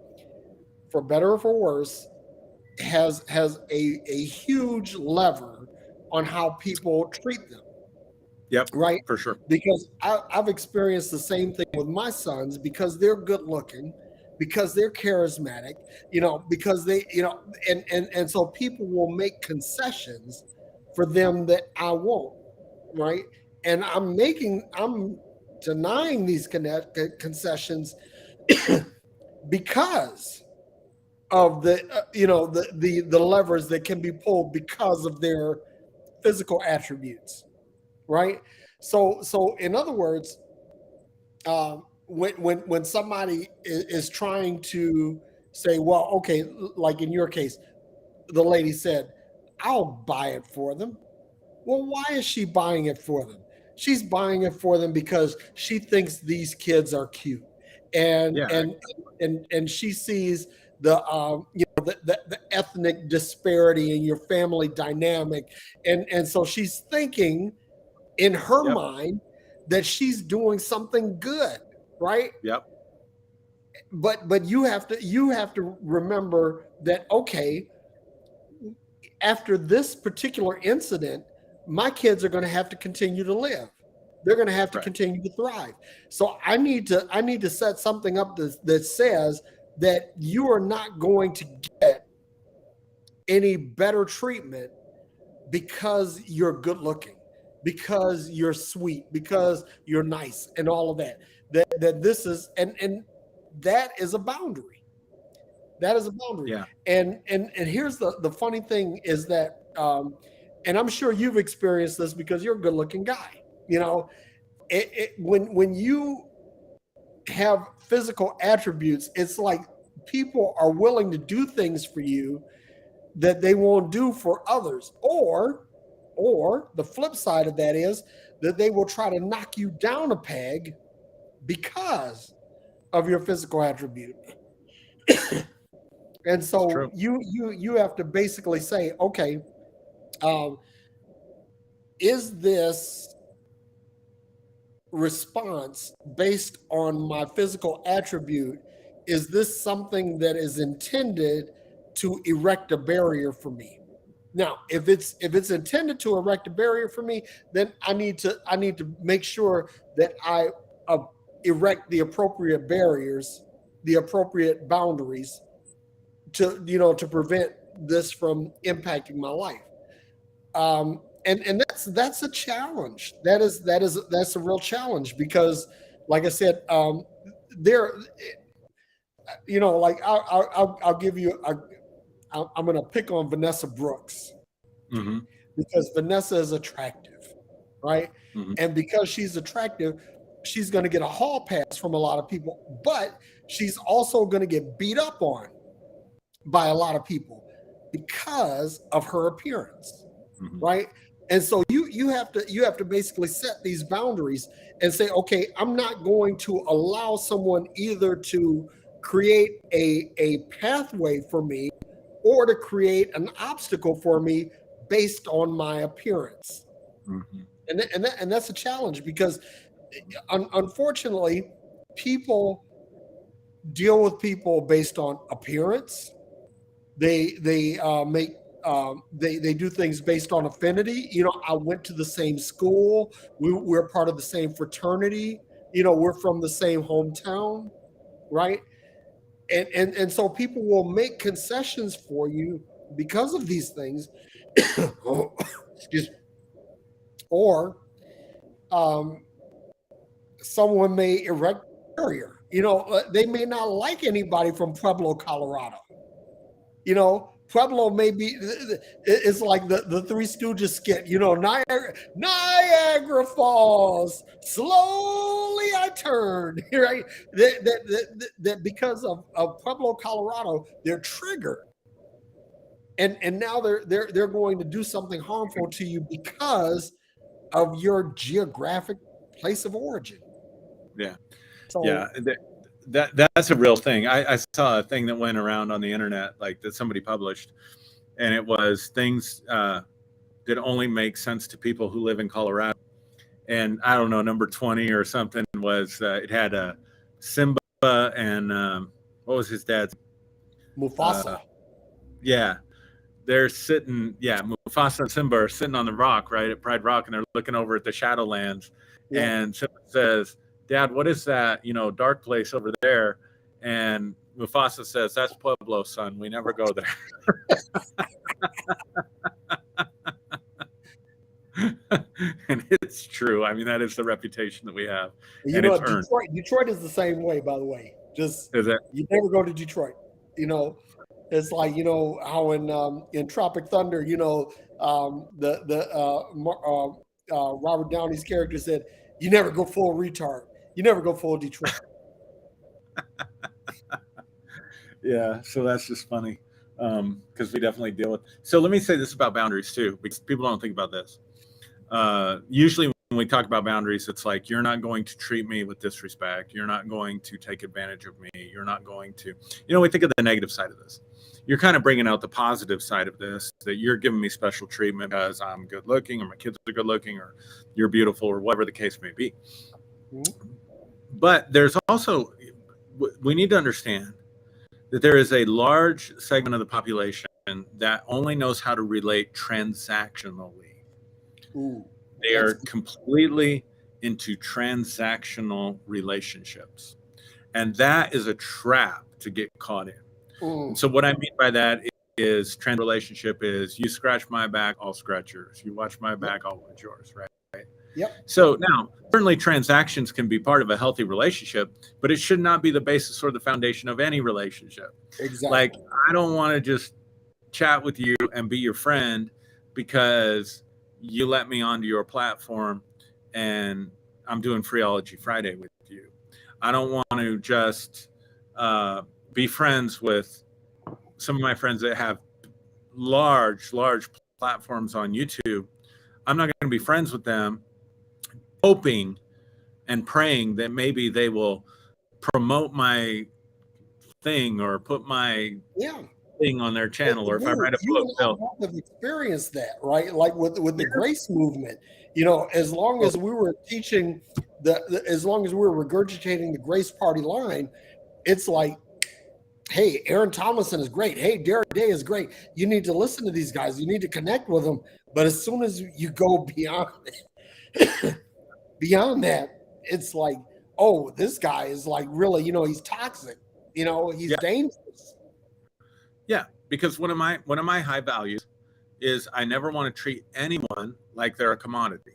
for better or for worse, has a huge lever on how people treat them. Yep. Right. For sure. Because I've experienced the same thing with my sons, because they're good looking, because they're charismatic, because they, and so people will make concessions for them that I won't. Right. And I'm denying these concessions because of the levers that can be pulled because of their physical attributes. Right. So in other words, when somebody is trying to say, well, okay, like in your case, the lady said, I'll buy it for them. Well, why is she buying it for them? She's buying it for them because she thinks these kids are cute, and she sees the ethnic disparity in your family dynamic, and so she's thinking in her mind that she's doing something good, right? Yep. But you have to remember that, okay, after this particular incident, my kids are going to have to continue to live. they're going to have to continue to thrive. So I need to set something up that says that you are not going to get any better treatment because you're good looking, because you're sweet, because you're nice, and all of that. That this is and that is a boundary. That is a boundary. Yeah. And here's the funny thing is that, and I'm sure you've experienced this because you're a good looking guy. You know, when you have physical attributes, it's like people are willing to do things for you that they won't do for others. Or the flip side of that is that they will try to knock you down a peg because of your physical attribute. And so you have to basically say, okay, is this response based on my physical attribute? Is this something that is intended to erect a barrier for me? Now, if it's intended to erect a barrier for me, then I need to make sure that I erect the appropriate barriers, the appropriate boundaries to prevent this from impacting my life. And that's a challenge. That's a real challenge because, like I said, like I'll give you I'm going to pick on Vanessa Brooks because Vanessa is attractive, right? And because she's attractive, she's going to get a hall pass from a lot of people, but she's also going to get beat up on by a lot of people because of her appearance, right? And so you have to basically set these boundaries and say, okay, I'm not going to allow someone either to create a pathway for me or to create an obstacle for me based on my appearance. And that's a challenge because unfortunately, people deal with people based on appearance. They do things based on affinity. You know, I went to the same school. We're part of the same fraternity. You know, we're from the same hometown, right? And so people will make concessions for you because of these things. Excuse me. Or someone may erect a barrier. You know, they may not like anybody from Pueblo, Colorado. You know, Pueblo may be, it's like the Three Stooges skit, you know, Niagara Falls, slowly I turn, right? That because of Pueblo, Colorado, they're triggered. And now they're going to do something harmful to you because of your geographic place of origin. Yeah. So, yeah. That's a real thing. I saw a thing that went around on the internet, like that somebody published, and it was things that only make sense to people who live in Colorado. And I don't know, number 20 or something was it had a Simba and what was his dad's? Mufasa. Yeah, they're sitting. Yeah, Mufasa and Simba are sitting on the rock, right at Pride Rock, and they're looking over at the Shadowlands. Yeah. And Simba says, "Dad, what is that, dark place over there?" And Mufasa says, "That's Pueblo, son. We never go there." And it's true. I mean, that is the reputation that we have. You know, Detroit is the same way, by the way. Just is it? You never go to Detroit. You know, it's like, you know, how in Tropic Thunder, you know, Robert Downey's character said, "You never go full retard. You never go full Detroit." Yeah, so that's just funny because we definitely deal with. So let me say this about boundaries too, because people don't think about this. Usually when we talk about boundaries, it's like, you're not going to treat me with disrespect. You're not going to take advantage of me. You're not going to, we think of the negative side of this. You're kind of bringing out the positive side of this, that you're giving me special treatment because I'm good looking, or my kids are good looking, or you're beautiful, or whatever the case may be. But there's also, we need to understand that there is a large segment of the population that only knows how to relate transactionally. Ooh, they are completely into transactional relationships. And that is a trap to get caught in. And so what I mean by that is trans relationship is you scratch my back, I'll scratch yours. You watch my back, I'll watch yours, right? Yep. So now, certainly transactions can be part of a healthy relationship, but it should not be the basis or the foundation of any relationship. Exactly. Like, I don't want to just chat with you and be your friend because you let me onto your platform and I'm doing Freeology Friday with you. I don't want to just be friends with some of my friends that have large platforms on YouTube. I'm not going to be friends with them, hoping and praying that maybe they will promote my thing or put my thing on their channel, or if I write a book, they'll have experienced that, right? Like with the grace movement, you know, as long as we were teaching as long as we were regurgitating the Grace Party line, it's like, hey, Aaron Tomlinson is great. Hey, Derrick Day is great. You need to listen to these guys. You need to connect with them. But as soon as you go beyond that, it's like, oh, this guy is like really, you know, he's toxic. You know, he's dangerous. Yeah, because one of my high values is I never want to treat anyone like they're a commodity.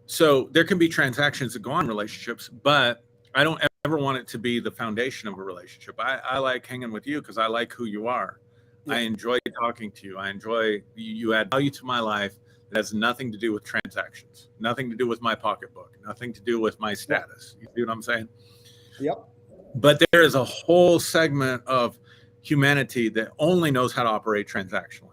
So there can be transactions that go on in relationships, but I don't ever want it to be the foundation of a relationship. I like hanging with you because I like who you are. Yeah. I enjoy talking to you. I enjoy you add value to my life. It has nothing to do with transactions, nothing to do with my pocketbook, nothing to do with my status. You see what I'm saying? Yep. But there is a whole segment of humanity that only knows how to operate transactionally.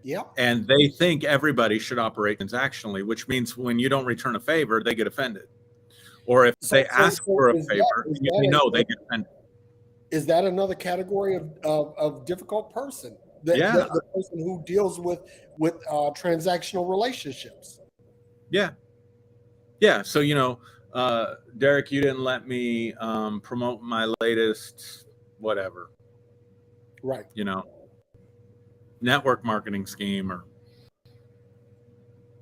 Yeah. And they think everybody should operate transactionally, which means when you don't return a favor, they get offended. Or if they ask for a favor, they know they get offended. Is that another category of difficult person? The person who deals with transactional relationships. Yeah. Yeah. So, you know, Derrick, you didn't let me promote my latest whatever. Right. You know, network marketing scheme, or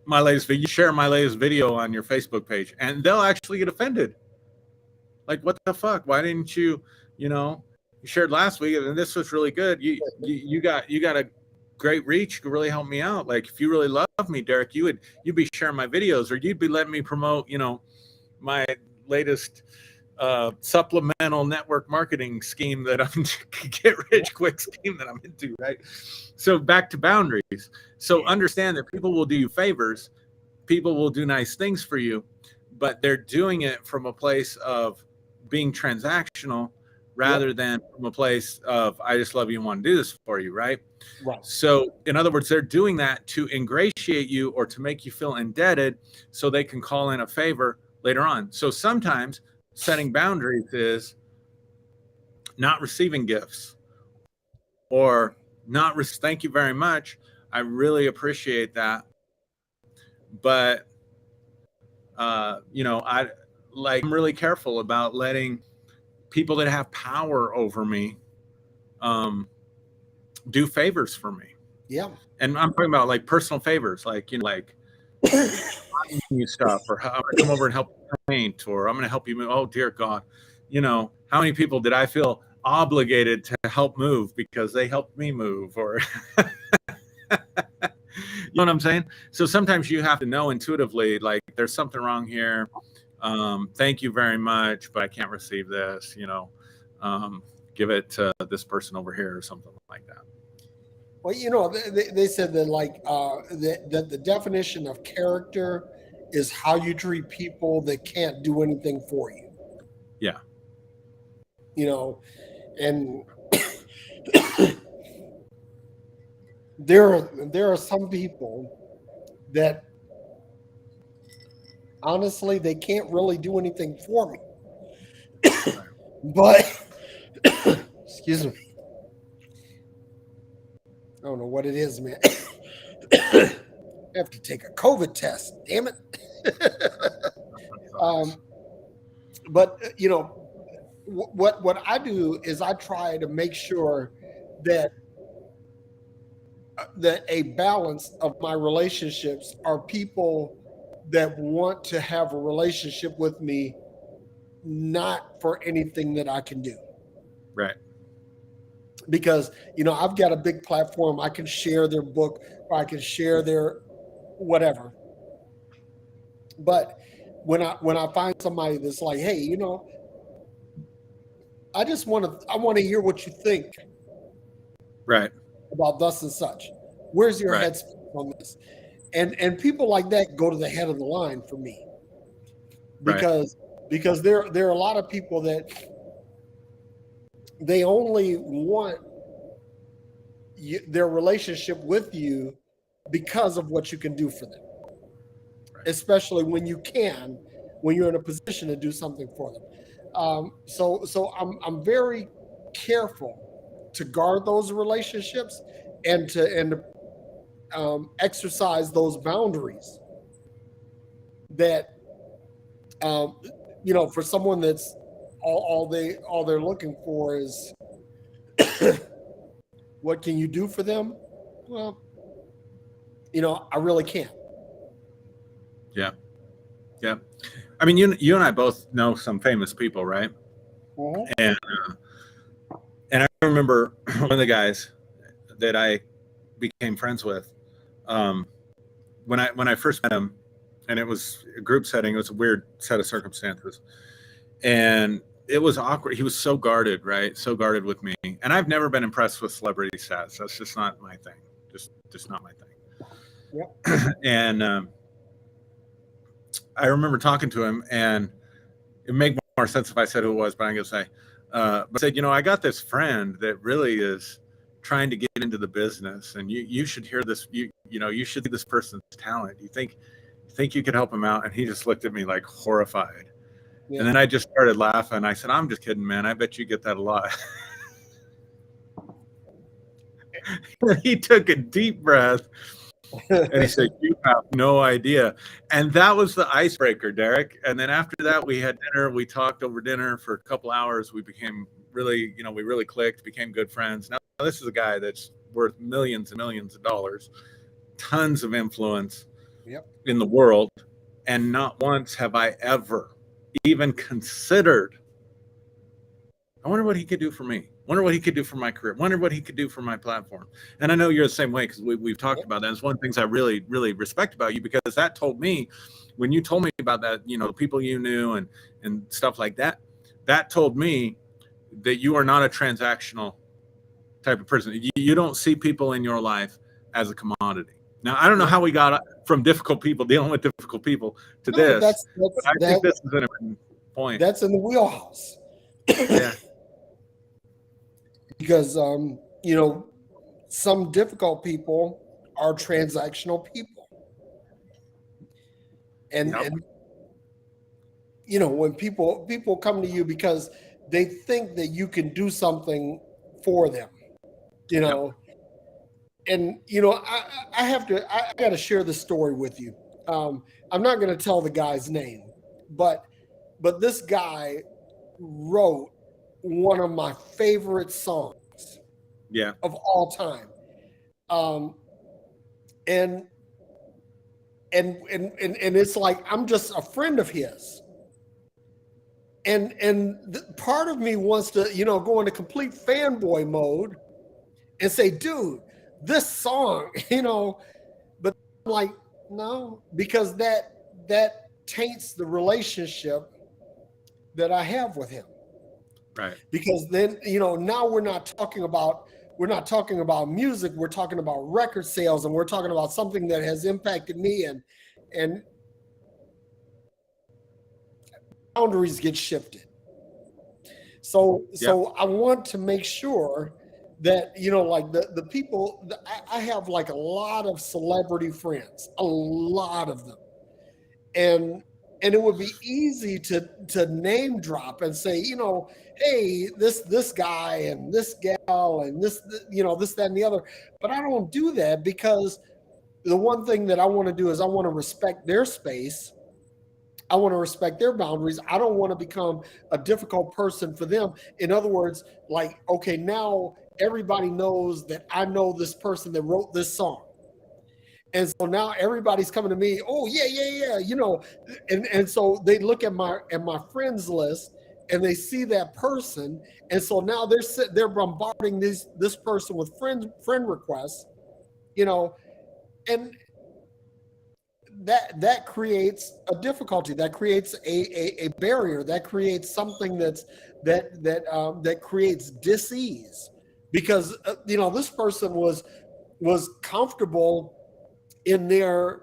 my latest video. You share my latest video on your Facebook page and they'll actually get offended. Like, what the fuck? Why didn't you, you know, you shared last week and this was really good. You got a great reach. You could really help me out. Like, if you really love me, Derrick, you'd be sharing my videos, or you'd be letting me promote, you know, my latest supplemental network marketing scheme that I'm get rich quick scheme that I'm into, right? So back to boundaries. So understand that people will do you favors, people will do nice things for you, but they're doing it from a place of being transactional rather than from a place of I just love you and want to do this for you, right? Right. So in other words, they're doing that to ingratiate you or to make you feel indebted so they can call in a favor later on. So sometimes setting boundaries is not receiving gifts or not thank you very much. I really appreciate that. But you know, I'm really careful about letting people that have power over me do favors for me. Yeah. And I'm talking about like personal favors, like, you know, like you stuff, or I'm gonna come over and help paint, or I'm gonna help you move. Oh dear God, you know, how many people did I feel obligated to help move because they helped me move? Or you know what I'm saying? So sometimes you have to know intuitively, like, there's something wrong here. Thank you very much, but I can't receive this, you know, give it to this person over here or something like that. Well, you know, they said that like that the definition of character is how you treat people that can't do anything for you. Yeah. You know, and there are some people that honestly they can't really do anything for me. But excuse me. I don't know what it is, man. I have to take a COVID test. Damn it. But you know, what I do is I try to make sure that that a balance of my relationships are people that want to have a relationship with me, not for anything that I can do. Right. Because, I've got a big platform. I can share their book, or I can share their whatever. But when I find somebody that's like, hey, I want to hear what you think Right. about thus and such. Where's your Right. headspace on this? And people like that go to the head of the line for me. Because there are a lot of people that they only want their relationship with you because of what you can do for them, especially when you're in a position to do something for them. So I'm very careful to guard those relationships and to exercise those boundaries that for someone that's all they're looking for is what can you do for them? Well, I really can't. Yeah. Yeah. I mean, you and I both know some famous people, right? Mm-hmm. And I remember one of the guys that I became friends with, when I first met him, and it was a group setting. It was a weird set of circumstances, and it was awkward. He was so guarded, right? So guarded with me. And I've never been impressed with celebrity status. That's just not my thing. Just not my thing. Yep. And I remember talking to him, and it made more sense if I said who it was, but I'm going to say, but I said, I got this friend that really is trying to get into the business, and you should hear this. You should see this person's talent. You think you could help him out? And he just looked at me like horrified. Yeah. And then I just started laughing. I said, I'm just kidding, man. I bet you get that a lot. He took a deep breath and he said, you have no idea. And that was the icebreaker, Derrick. And then after that, we had dinner. We talked over dinner for a couple hours. We became really, we really clicked, became good friends. Now, this is a guy that's worth millions and millions of dollars, tons of influence in the world. And not once have I ever even considered, I wonder what he could do for me. Wonder what he could do for my career. Wonder what he could do for my platform. And I know you're the same way, because we've talked about that. It's one of the things I really, really respect about you, because that told me, when you told me about that, the people you knew and stuff like that, that told me that you are not a transactional type of person. You don't see people in your life as a commodity. Now, I don't know how we got from difficult people, dealing with difficult people, to this. I think this is an important point. That's in the wheelhouse. Yeah. Because, some difficult people are transactional people. And when people come to you because they think that you can do something for them, and, I got to share this story with you. I'm not going to tell the guy's name, but this guy wrote one of my favorite songs of all time. And it's like, I'm just a friend of his. And part of me wants to, go into complete fanboy mode and say, dude, this song, but I'm like, no, because that taints the relationship that I have with him. Right. Because then, now we're not talking about music. We're talking about record sales, and we're talking about something that has impacted me, and boundaries get shifted. So I want to make sure that, like the people, I have like a lot of celebrity friends, a lot of them. And it would be easy to name drop and say, hey, this guy and this gal and this, this, that, and the other. But I don't do that, because the one thing that I want to do is I want to respect their space. I want to respect their boundaries. I don't want to become a difficult person for them. In other words, like, okay, now everybody knows that I know this person that wrote this song. And so now everybody's coming to me, oh yeah, and so they look at my friends list and they see that person, and so now they're bombarding this person with friend requests, and that creates a difficulty, that creates a barrier, that creates something that creates dis-ease, because this person was comfortable in their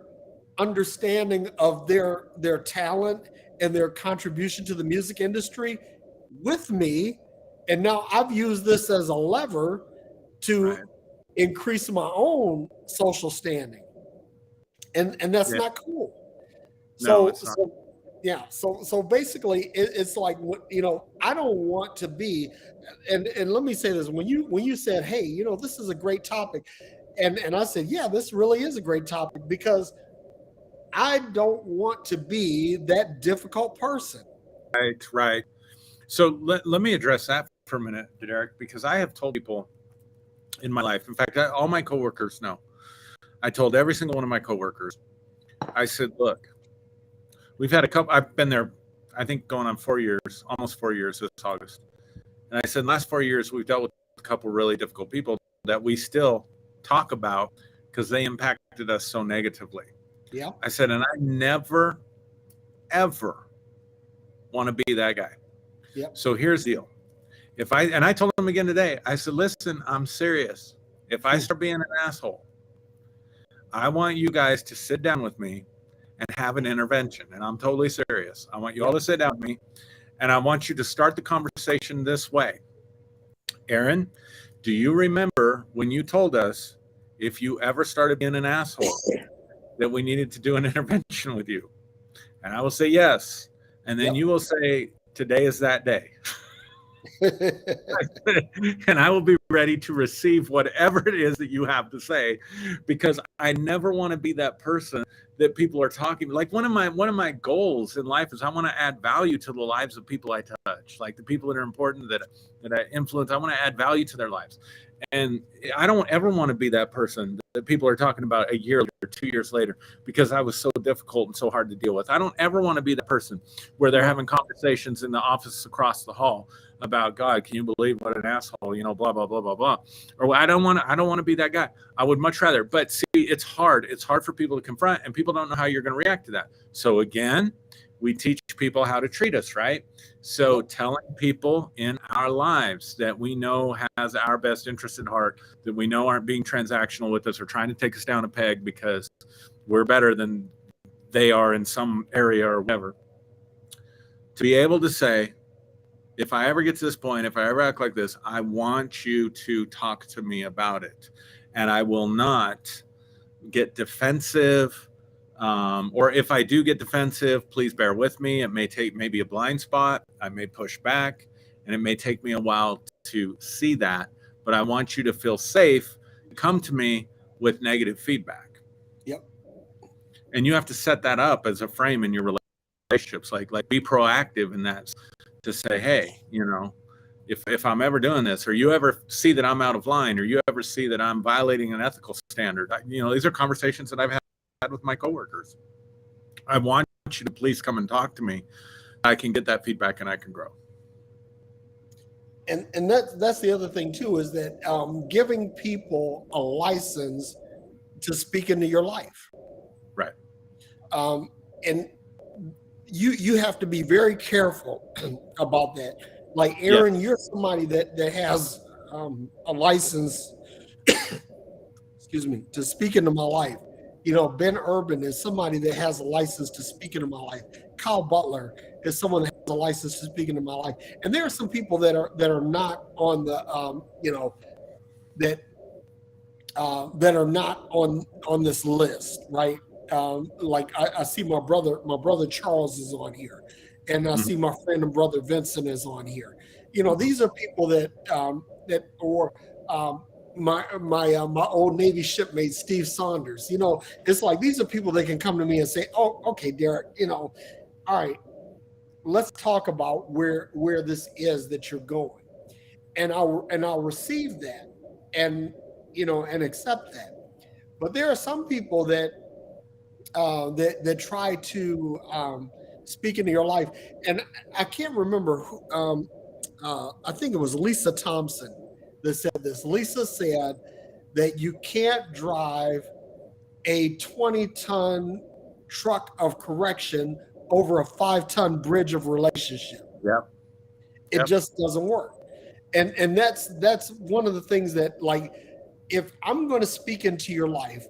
understanding of their talent and their contribution to the music industry with me, and now I've used this as a lever to increase my own social standing, and that's not cool. So so basically it's like, I don't want to be, and let me say this, when you said, hey, this is a great topic, and I said, yeah, this really is a great topic, because I don't want to be that difficult person. Right. So let me address that for a minute, Derrick, because I have told people in my life, in fact, all my coworkers know, I told every single one of my coworkers, I said, look, we've had a couple, I've been there, I think going on 4 years, almost 4 years this August. And I said, in the last 4 years, we've dealt with a couple really difficult people that we still talk about because they impacted us so negatively. Yeah. I said, and I never, ever want to be that guy. Yeah. So here's the deal. I told him again today, I said, listen, I'm serious. If I start being an asshole, I want you guys to sit down with me and have an intervention. And I'm totally serious. I want you all to sit down with me, and I want you to start the conversation this way. Aaron, do you remember when you told us if you ever started being an asshole that we needed to do an intervention with you? And I will say yes. And then you will say, today is that day. And I will be ready to receive whatever it is that you have to say, because I never want to be that person that people are talking. Like one of my goals in life is I want to add value to the lives of people I touch, like the people that are important, that I influence. I want to add value to their lives. And I don't ever want to be that person that people are talking about a year or 2 years later because I was so difficult and so hard to deal with. I don't ever want to be the person where they're having conversations in the office across the hall about, God, can you believe what an asshole, blah, blah, blah, blah, blah. Or I don't want to be that guy. I would much rather. But see, it's hard. It's hard for people to confront, and people don't know how you're going to react to that. So again, we teach people how to treat us, right? So telling people in our lives that we know has our best interest at heart, that we know aren't being transactional with us or trying to take us down a peg because we're better than they are in some area or whatever. To be able to say, if I ever get to this point, if I ever act like this, I want you to talk to me about it. And I will not get defensive. Or if I do get defensive, please bear with me. It may take maybe a blind spot. I may push back, and it may take me a while to see that. But I want you to feel safe. Come to me with negative feedback. Yep. And you have to set that up as a frame in your relationships. Like be proactive in that, to say, hey, if I'm ever doing this, or you ever see that I'm out of line, or you ever see that I'm violating an ethical standard, these are conversations that I've had with my coworkers. I want you to please come and talk to me. I can get that feedback and I can grow. And that's the other thing too, is that giving people a license to speak into your life. Right. And you have to be very careful about that. Like Aaron, you're somebody that has a license, excuse me, to speak into my life. Ben Urban is somebody that has a license to speak into my life. Kyle Butler is someone that has a license to speak into my life. And there are some people that are not on the that are not on this list, right? Like I see my brother Charles is on here, and I see my friend and brother Vincent is on here. These are people that my old Navy shipmate Steve Saunders. It's like these are people that can come to me and say, "Oh, okay, Derrick. All right, let's talk about where this is that you're going." and I'll receive that, and and accept that. But there are some people that that try to speak into your life, and I can't remember who. I think it was Lisa Thompson that said this. Lisa said that you can't drive a 20-ton truck of correction over a 5-ton bridge of relationship. Yep. It just doesn't work. And that's one of the things that, like, if I'm going to speak into your life,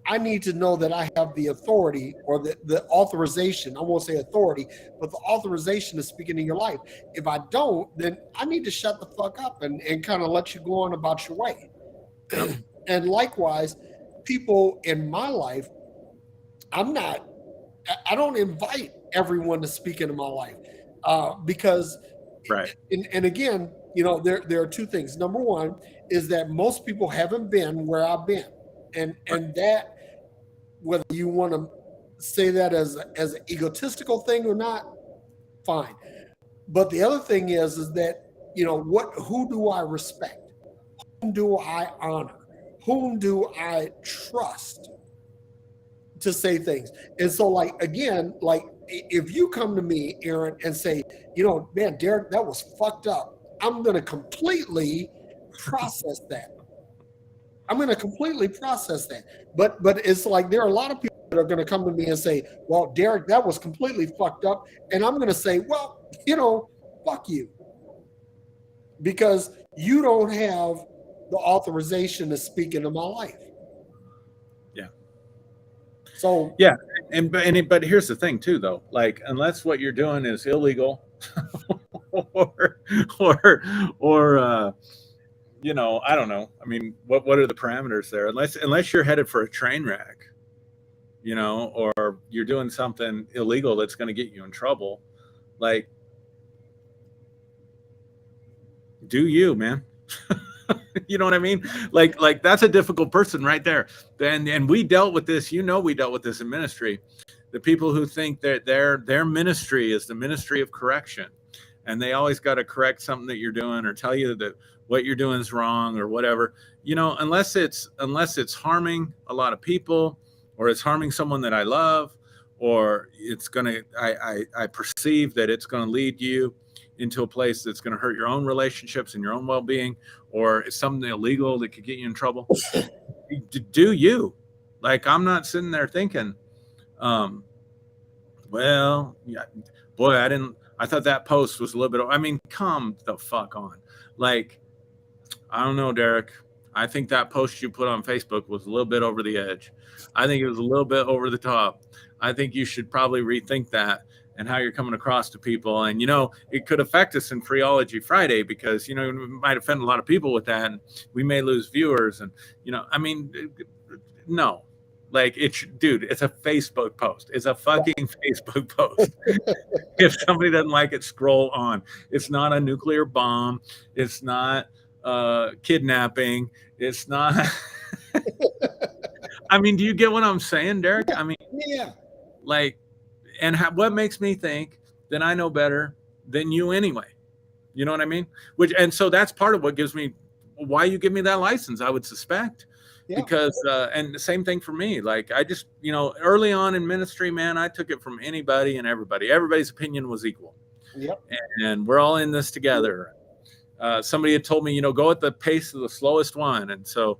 I need to know that I have the authority or the authorization. I won't say authority, but the authorization to speak into your life. If I don't, then I need to shut the fuck up and kind of let you go on about your way. And likewise, people in my life, I don't invite everyone to speak into my life because, right. And again, there are two things. Number one is that most people haven't been where I've been, and that, whether you want to say that as an egotistical thing or not, fine. But the other thing is that who do I respect? Whom do I honor? Whom do I trust to say things? And so, like, again, like, if you come to me, Aaron, and say, man, Derrick, that was fucked up, I'm going to completely process that. But it's like there are a lot of people that are going to come to me and say, well, Derrick, that was completely fucked up. And I'm going to say, well, fuck you. Because you don't have the authorization to speak into my life. Yeah. So yeah, but here's the thing too, though. Like, unless what you're doing is illegal, or I don't know. I mean, what are the parameters there? Unless you're headed for a train wreck, or you're doing something illegal that's going to get you in trouble, like, do you, man? You know what I mean? Like that's a difficult person right there. And we dealt with this. We dealt with this in ministry. The people who think that their ministry is the ministry of correction, and they always got to correct something that you're doing or tell you that what you're doing is wrong or whatever. Unless it's harming a lot of people, or it's harming someone that I love, or it's gonna I perceive that it's gonna lead you into a place that's going to hurt your own relationships and your own well-being, or it's something illegal that could get you in trouble. Do you? Like, I'm not sitting there thinking, well, yeah, boy, I thought that post was a little bit, I mean, come the fuck on. Like, I don't know, Derrick. I think that post you put on Facebook was a little bit over the edge. I think it was a little bit over the top. I think you should probably rethink that and how you're coming across to people. And, it could affect us in Freeology Friday because, we might offend a lot of people with that, and we may lose viewers. And, I mean, no, like, dude, it's a Facebook post. It's a fucking Facebook post. If somebody doesn't like it, scroll on. It's not a nuclear bomb. It's not kidnapping. It's not. I mean, do you get what I'm saying, Derrick? I mean, yeah. Like, and what makes me think that I know better than you anyway? You know what I mean? And so that's part of what gives me why you give me that license, I would suspect. Yeah. Because, and the same thing for me. Like, I just, early on in ministry, man, I took it from anybody and everybody. Everybody's opinion was equal. Yep. And we're all in this together. Somebody had told me, go at the pace of the slowest one. And so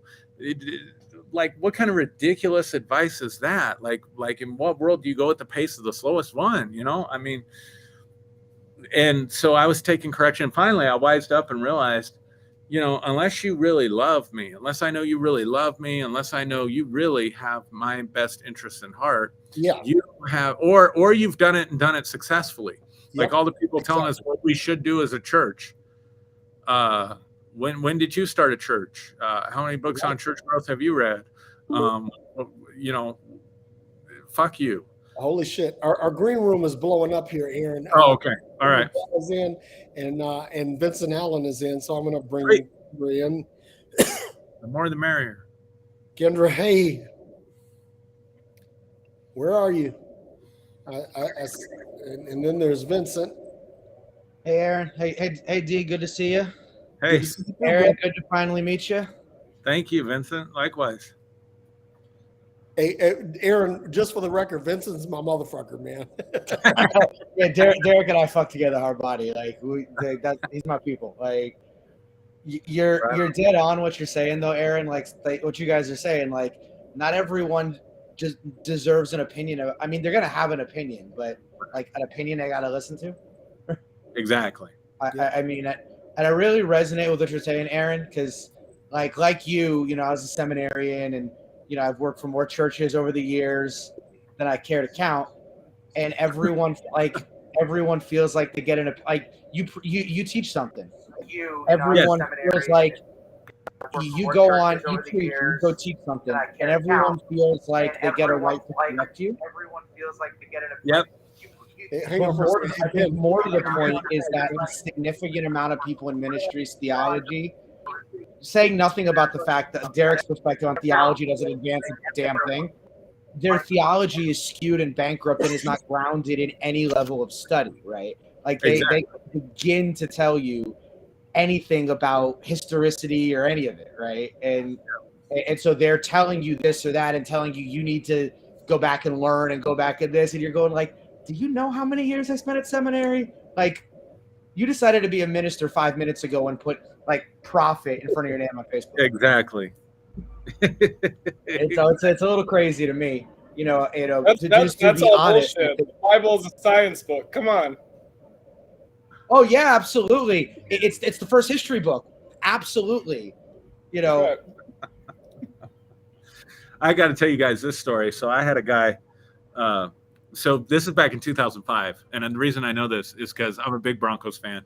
like, what kind of ridiculous advice is that? Like in what world do you go at the pace of the slowest one? I mean, and so I was taking correction. Finally, I wised up and realized, unless you really love me, unless I know you really love me, unless I know you really have my best interests in heart, yeah, you have, or you've done it and done it successfully. Yep. Like all the people telling us what we should do as a church. When did you start a church? How many books on church growth have you read? Fuck you. Holy shit. Our green room is blowing up here, Aaron. Oh, okay. All right. Is in, and Vincent Allen is in, so I'm going to bring her in. The more the merrier. Kendra, hey. Where are you? And then there's Vincent. Hey, Aaron. Hey, D. Good to see you. Hey, Aaron, good to finally meet you. Thank you, Vincent. Likewise. Hey, Aaron, just for the record, Vincent's my motherfucker, man. Yeah, Derrick and I fuck together hard body. Like he's my people. Like you're dead on what you're saying though, Aaron. Like what you guys are saying. Like not everyone just deserves an opinion. I mean, they're gonna have an opinion, but like an opinion they gotta listen to. Exactly. I mean, and I really resonate with what you're saying, Aaron, because like you know, I was a seminarian, and you know, I've worked for more churches over the years than I care to count, and everyone feels like they get you teach something. Everyone feels like you go on, you preach, you go teach something, and everyone feels like they get a right to correct you. Everyone feels like they get an Yep. Hang on for a second. I think more to the point is that a significant amount of people in ministry's theology, saying nothing about the fact that Derrick's perspective on theology doesn't advance a damn thing, their theology is skewed and bankrupt and is not grounded in any level of study, right? Like they begin to tell you anything about historicity or any of it, right? And so they're telling you this or that and telling you need to go back and learn and go back at this, and you're going like, do you know how many years I spent at seminary? Like, you decided to be a minister 5 minutes ago and put like profit in front of your name on Facebook. Exactly. It's a little crazy to me, you know. That's all honest, bullshit. The Bible is a science book. Come on. Oh yeah, absolutely. It's the first history book. Absolutely. You know. I got to tell you guys this story. So I had a guy. So this is back in 2005, and the reason I know this is because I'm a big Broncos fan,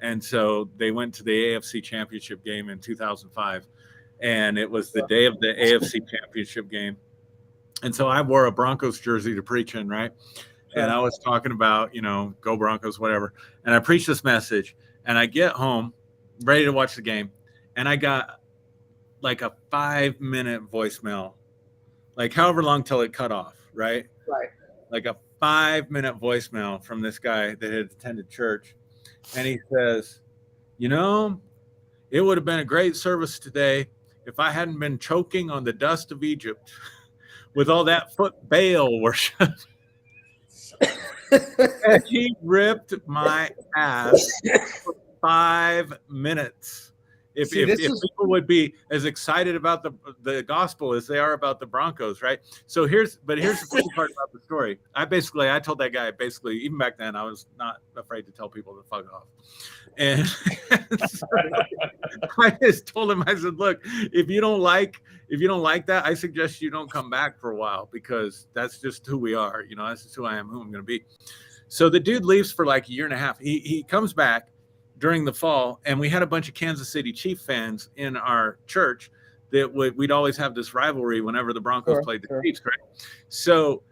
and so they went to the AFC Championship game in 2005, and it was the day of the AFC Championship game, and so I wore a Broncos jersey to preach in, right? And I was talking about, you know, go Broncos, whatever, and I preached this message, and I get home, ready to watch the game, and I got like a 5-minute voicemail, like however long till it cut off, right? Right. Like a 5-minute voicemail from this guy that had attended church. And he says, you know, it would have been a great service today if I hadn't been choking on the dust of Egypt with all that foot Baal worship. And he ripped my ass for 5 minutes. If people would be as excited about the gospel as they are about the Broncos, right? So here's the cool part about the story. I told that guy even back then I was not afraid to tell people to fuck off, and so I just told him, I said, look, if you don't like that, I suggest you don't come back for a while, because that's just who we are. You know, that's just who I am, who I'm going to be. So the dude leaves for like a year and a half. He comes back during the fall, and we had a bunch of Kansas City Chief fans in our church that we'd always have this rivalry whenever the Broncos played the Chiefs, right? So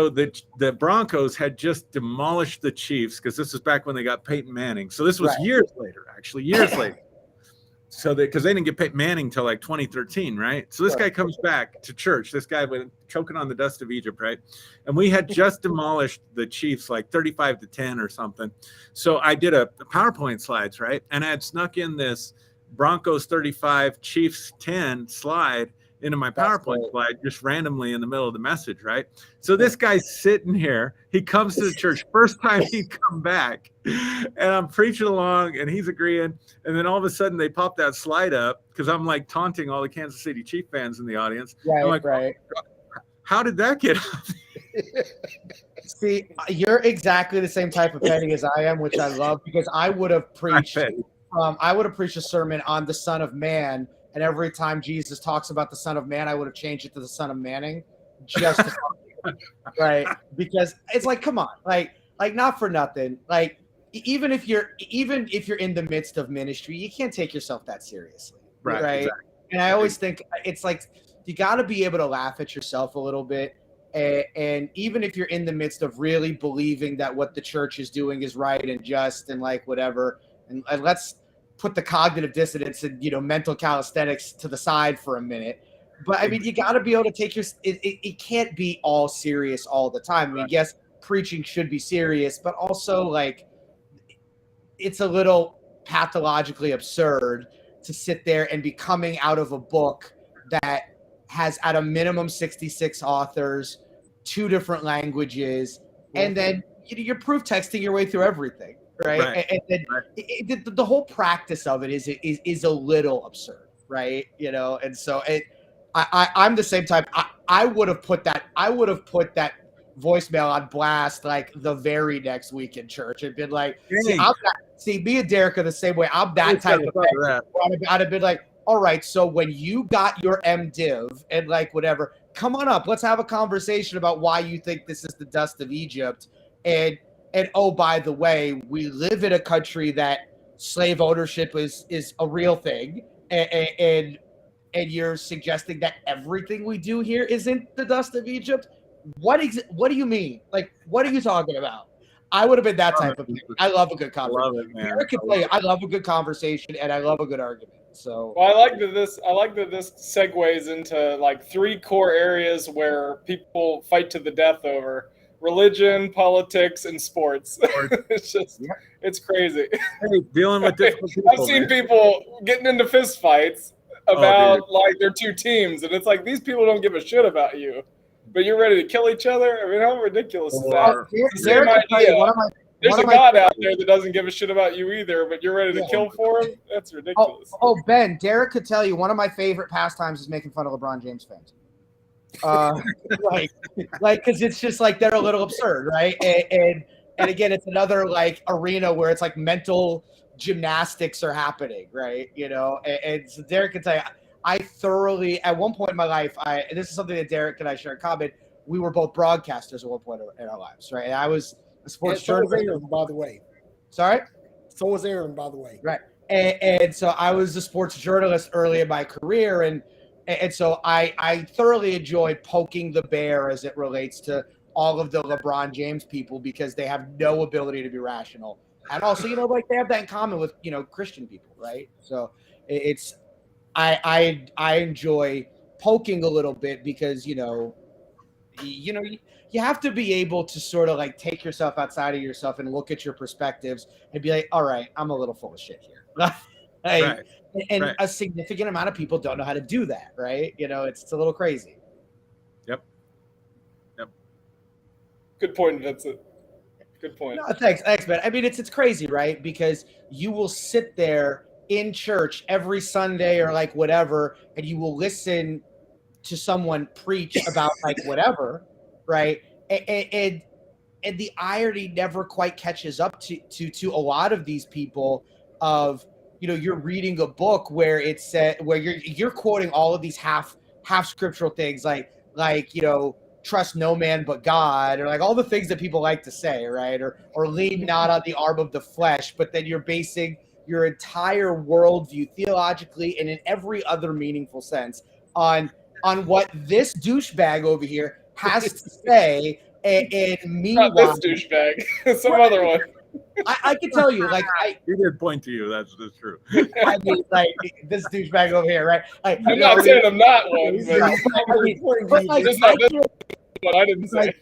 the Broncos had just demolished the Chiefs, because this was back when they got Peyton Manning. So this was years later. So because they didn't get Peyton Manning till like 2013, right? So this guy comes back to church. This guy went choking on the dust of Egypt, right? And we had just demolished the Chiefs like 35-10 or something. So I did a PowerPoint slides, right? And I had snuck in this Broncos 35, Chiefs 10 slide into my PowerPoint slide just randomly in the middle of the message, right? So this guy's sitting here. He comes to the church, first time he'd come back, and I'm preaching along, and he's agreeing. And then all of a sudden, they pop that slide up, because I'm like taunting all the Kansas City Chief fans in the audience. Right, I'm like, right. How did that get up? See, you're exactly the same type of petty as I am, which I love, because I would have preached a sermon on the Son of Man. And every time Jesus talks about the Son of Man, I would have changed it to the Son of Manning, just to right? Because it's like, come on, like not for nothing. Like even if you're in the midst of ministry, you can't take yourself that seriously, right? Exactly. And I always think it's like you got to be able to laugh at yourself a little bit, and even if you're in the midst of really believing that what the church is doing is right and just and like whatever, and let's put the cognitive dissonance and, you know, mental calisthenics to the side for a minute. But I mean, you got to be able to take it can't be all serious all the time. I mean, yes, preaching should be serious, but also like it's a little pathologically absurd to sit there and be coming out of a book that has at a minimum 66 authors, 2 different languages, and then you're proof texting your way through everything, right? And then the whole practice of it is a little absurd, right? And so I'm the same type. I would have put that voicemail on blast like the very next week in church and been like, see, me and Derrick are the same way. I'm that type of guy. I'd have been like, all right, so when you got your MDiv and like whatever, come on up. Let's have a conversation about why you think this is the dust of Egypt. And oh, by the way, we live in a country that slave ownership is a real thing. And you're suggesting that everything we do here isn't the dust of Egypt? What do you mean? Like, what are you talking about? I would have been that type of thing. I love a good conversation. I love it, man. Derrick can tell you, I love a good conversation and I love a good argument. So well, I like that this segues into like 3 core areas where people fight to the death over: religion, politics, and sports. It's crazy. Hey, dealing with difficult people. I've seen people getting into fist fights about like their 2 teams, and it's like, these people don't give a shit about you, but you're ready to kill each other. I mean, how ridiculous is that? Same idea. There's a God out there that doesn't give a shit about you either, but you're ready to kill for him? That's ridiculous. Oh, Ben, Derrick could tell you one of my favorite pastimes is making fun of LeBron James fans. Because it's just like they're a little absurd, right? And again, it's another like arena where it's like mental gymnastics are happening, right? And so Derrick can tell you, I thoroughly, at one point in my life, and this is something that Derrick and I share in common, we were both broadcasters at one point in our lives, right? And I was a sports journalist. So was Aaron, by the way. Sorry? So was Aaron, by the way. Right. And so I was a sports journalist early in my career, and so I thoroughly enjoy poking the bear as it relates to all of the LeBron James people, because they have no ability to be rational. And also, like they have that in common with, Christian people, right? So I enjoy poking a little bit because, you have to be able to sort of like take yourself outside of yourself and look at your perspectives and be like, all right, I'm a little full of shit here. And a significant amount of people don't know how to do that, right? It's a little crazy. Yep. Good point, Vincent. Good point. No, thanks, man. I mean, it's crazy, right? Because you will sit there in church every Sunday or like whatever, and you will listen to someone preach about like whatever, right? And the irony never quite catches up to a lot of these people of, you're reading a book where it said, where you're quoting all of these half scriptural things like trust no man but God, or like all the things that people like to say, right? Or lean not on the arm of the flesh, but then you're basing your entire worldview theologically and in every other meaningful sense on what this douchebag over here has to say. And meanwhile, not this douchebag, some other one. I can tell you, like, he did point to you. That's true. I mean, like this douchebag over here, right? Like, I'm not saying I'm not one, but I didn't say.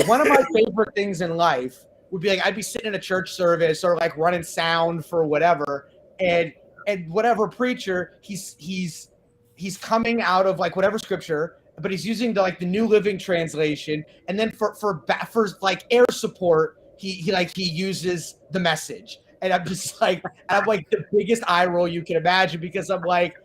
One of my favorite things in life would be like I'd be sitting in a church service or like running sound for whatever, and whatever preacher he's coming out of like whatever scripture, but he's using the New Living Translation, and then for like air support he uses the Message, and I'm just like the biggest eye roll you can imagine, because I'm like,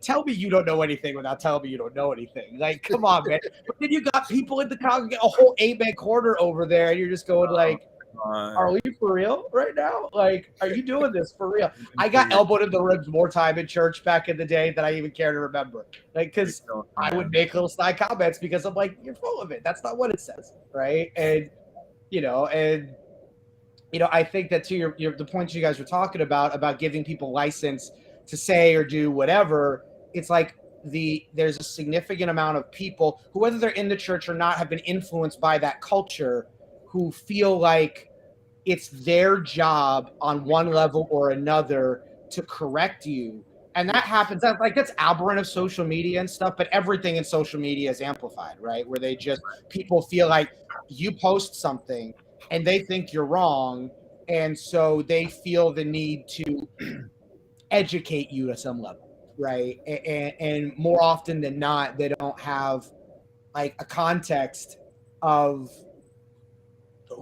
tell me you don't know anything without telling me you don't know anything. Like, come on, man. But then you got people in the congregation, a whole amen corner over there, and you're just going like, are we for real right now? Like, are you doing this for real? I got elbowed in the ribs more time in church back in the day than I even care to remember. Like, because I would make little snide comments because I'm like, you're full of it. That's not what it says, right? And I think that to the points you guys were talking about giving people license to say or do whatever, it's like there's a significant amount of people who, whether they're in the church or not, have been influenced by that culture, who feel like it's their job on one level or another to correct you. And that happens. That's aberrant of social media and stuff, but everything in social media is amplified, right? Where people feel like you post something and they think you're wrong, and so they feel the need to educate you at some level, right? And more often than not, they don't have like a context of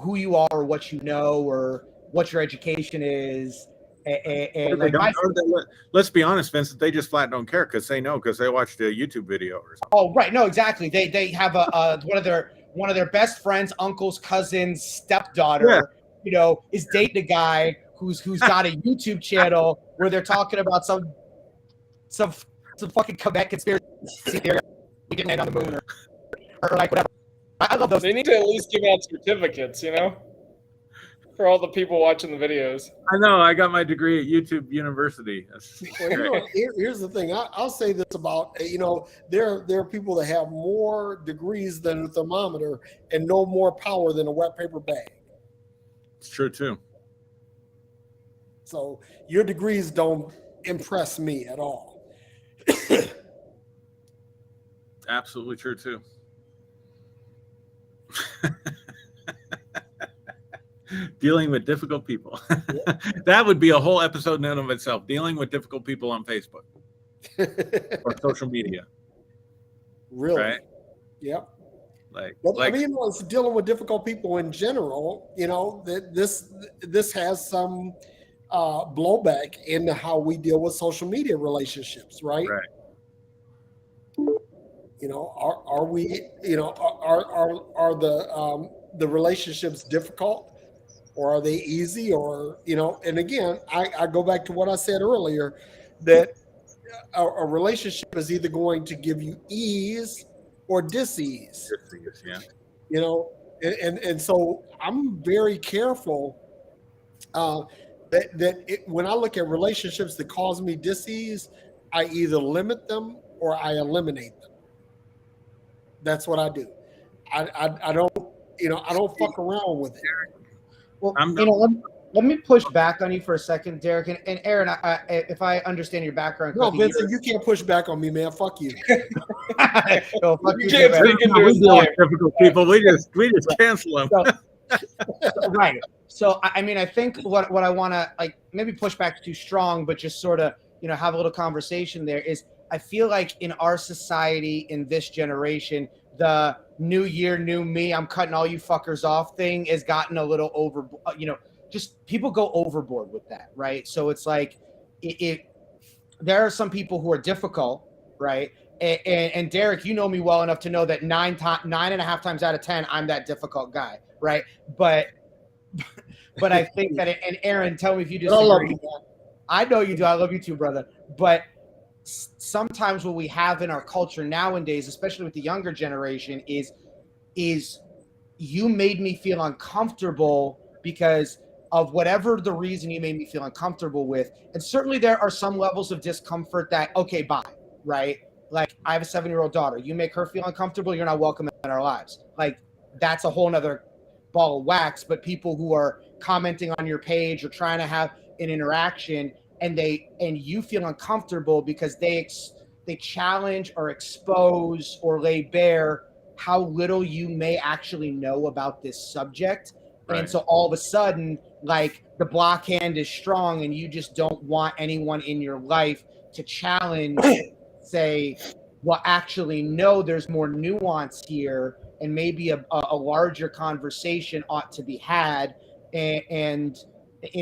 who you are or what you know or what your education is. And like let's be honest, Vincent, they just flat don't care because they know, because they watched a YouTube video or something. Oh, right. No, exactly. They have one of their best friends, uncle's cousin's stepdaughter, is dating a guy who's got a YouTube channel where they're talking about some fucking Quebec conspiracy theory. We didn't land on the moon or like whatever. I love those. They need to at least give out certificates, for all the people watching the videos. I know. I got my degree at YouTube University. Well, here's the thing. I'll say this about, there are people that have more degrees than a thermometer and no more power than a wet paper bag. It's true, too. So your degrees don't impress me at all. Absolutely true, too. Dealing with difficult people. That would be a whole episode in and of itself. Dealing with difficult people on Facebook or social media. Really? Right? Yep. Like, I mean, it's dealing with difficult people in general. That this has some blowback into how we deal with social media relationships, right? Right. Are we? Are the relationships difficult? Or are they easy? Or, and again, I go back to what I said earlier, that a relationship is either going to give you ease or dis-ease. Yeah. And so I'm very careful when I look at relationships that cause me dis-ease, I either limit them or I eliminate them. That's what I do. I don't fuck around with it. Well, let me push back on you for a second, Derrick. And Aaron, if I understand your background, no, Vincent, you can't push back on me, man. Fuck you. No, fuck you can't take into his life. Difficult people. We just cancel them. Right. So I mean, I think what I want to maybe push back too strong, but just sort of have a little conversation there is, I feel like in our society, in this generation, the new year, new me, I'm cutting all you fuckers off thing has gotten a little over, just people go overboard with that, right? So it's like, there are some people who are difficult, right? And Derrick, you know me well enough to know that 9.5 times out of 10, I'm that difficult guy, right? But I think that, and Aaron, tell me if you disagree. I love you. I know you do. I love you too, brother. But sometimes what we have in our culture nowadays, especially with the younger generation, is you made me feel uncomfortable because of whatever the reason you made me feel uncomfortable with. And certainly there are some levels of discomfort that, okay, bye, right? Like, I have a 7-year-old daughter. You make her feel uncomfortable, you're not welcome in our lives. Like, that's a whole nother ball of wax. But people who are commenting on your page or trying to have an interaction, and you feel uncomfortable because they challenge or expose or lay bare how little you may actually know about this subject. Right. And so all of a sudden, like, the block hand is strong and you just don't want anyone in your life to challenge, say, well, actually, no, there's more nuance here and maybe a larger conversation ought to be had and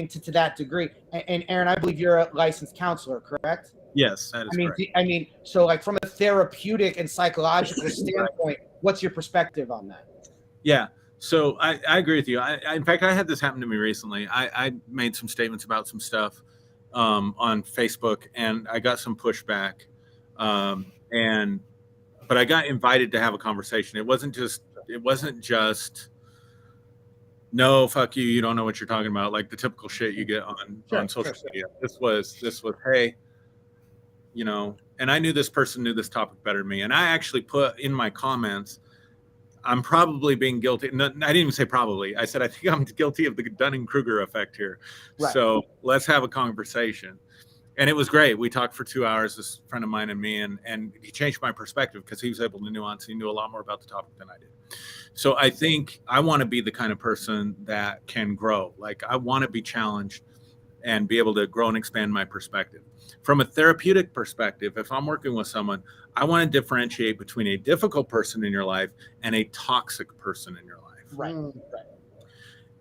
to that degree. And Aaron, I believe you're a licensed counselor, correct? Yes, that is correct. I mean, so like from a therapeutic and psychological standpoint, what's your perspective on that? Yeah, so I agree with you. In fact, I had this happen to me recently. I made some statements about some stuff on Facebook, and I got some pushback. But I got invited to have a conversation. It wasn't just no, fuck you, you don't know what you're talking about, like the typical shit you get on social media. This was, hey, and I knew this person knew this topic better than me. And I actually put in my comments, I'm probably being guilty. No, I didn't even say probably. I said, I think I'm guilty of the Dunning-Kruger effect here. Right. So let's have a conversation. And it was great. We talked for 2 hours, this friend of mine and me, and he changed my perspective because he was able to nuance. He knew a lot more about the topic than I did. So I think I want to be the kind of person that can grow. Like I want to be challenged and be able to grow and expand my perspective. From a therapeutic perspective, if I'm working with someone, I want to differentiate between a difficult person in your life and a toxic person in your life. Right.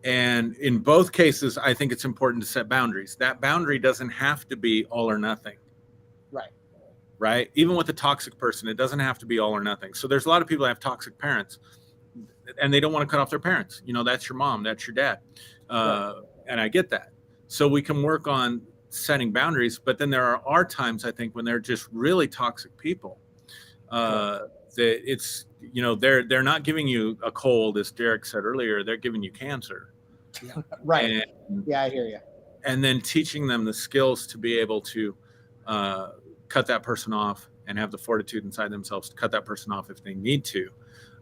And in both cases, I think it's important to set boundaries. That boundary doesn't have to be all or nothing. Right? Even with a toxic person, it doesn't have to be all or nothing. So there's a lot of people that have toxic parents and they don't want to cut off their parents. You know, that's your mom, that's your dad. And I get that. So we can work on setting boundaries, but then there are times I think when they're just really toxic people, that it's, you know, they're not giving you a cold, as Derrick said earlier, they're giving you cancer. Yeah. Right. And, yeah, I hear you. And then teaching them the skills to be able to cut that person off and have the fortitude inside themselves to cut that person off if they need to.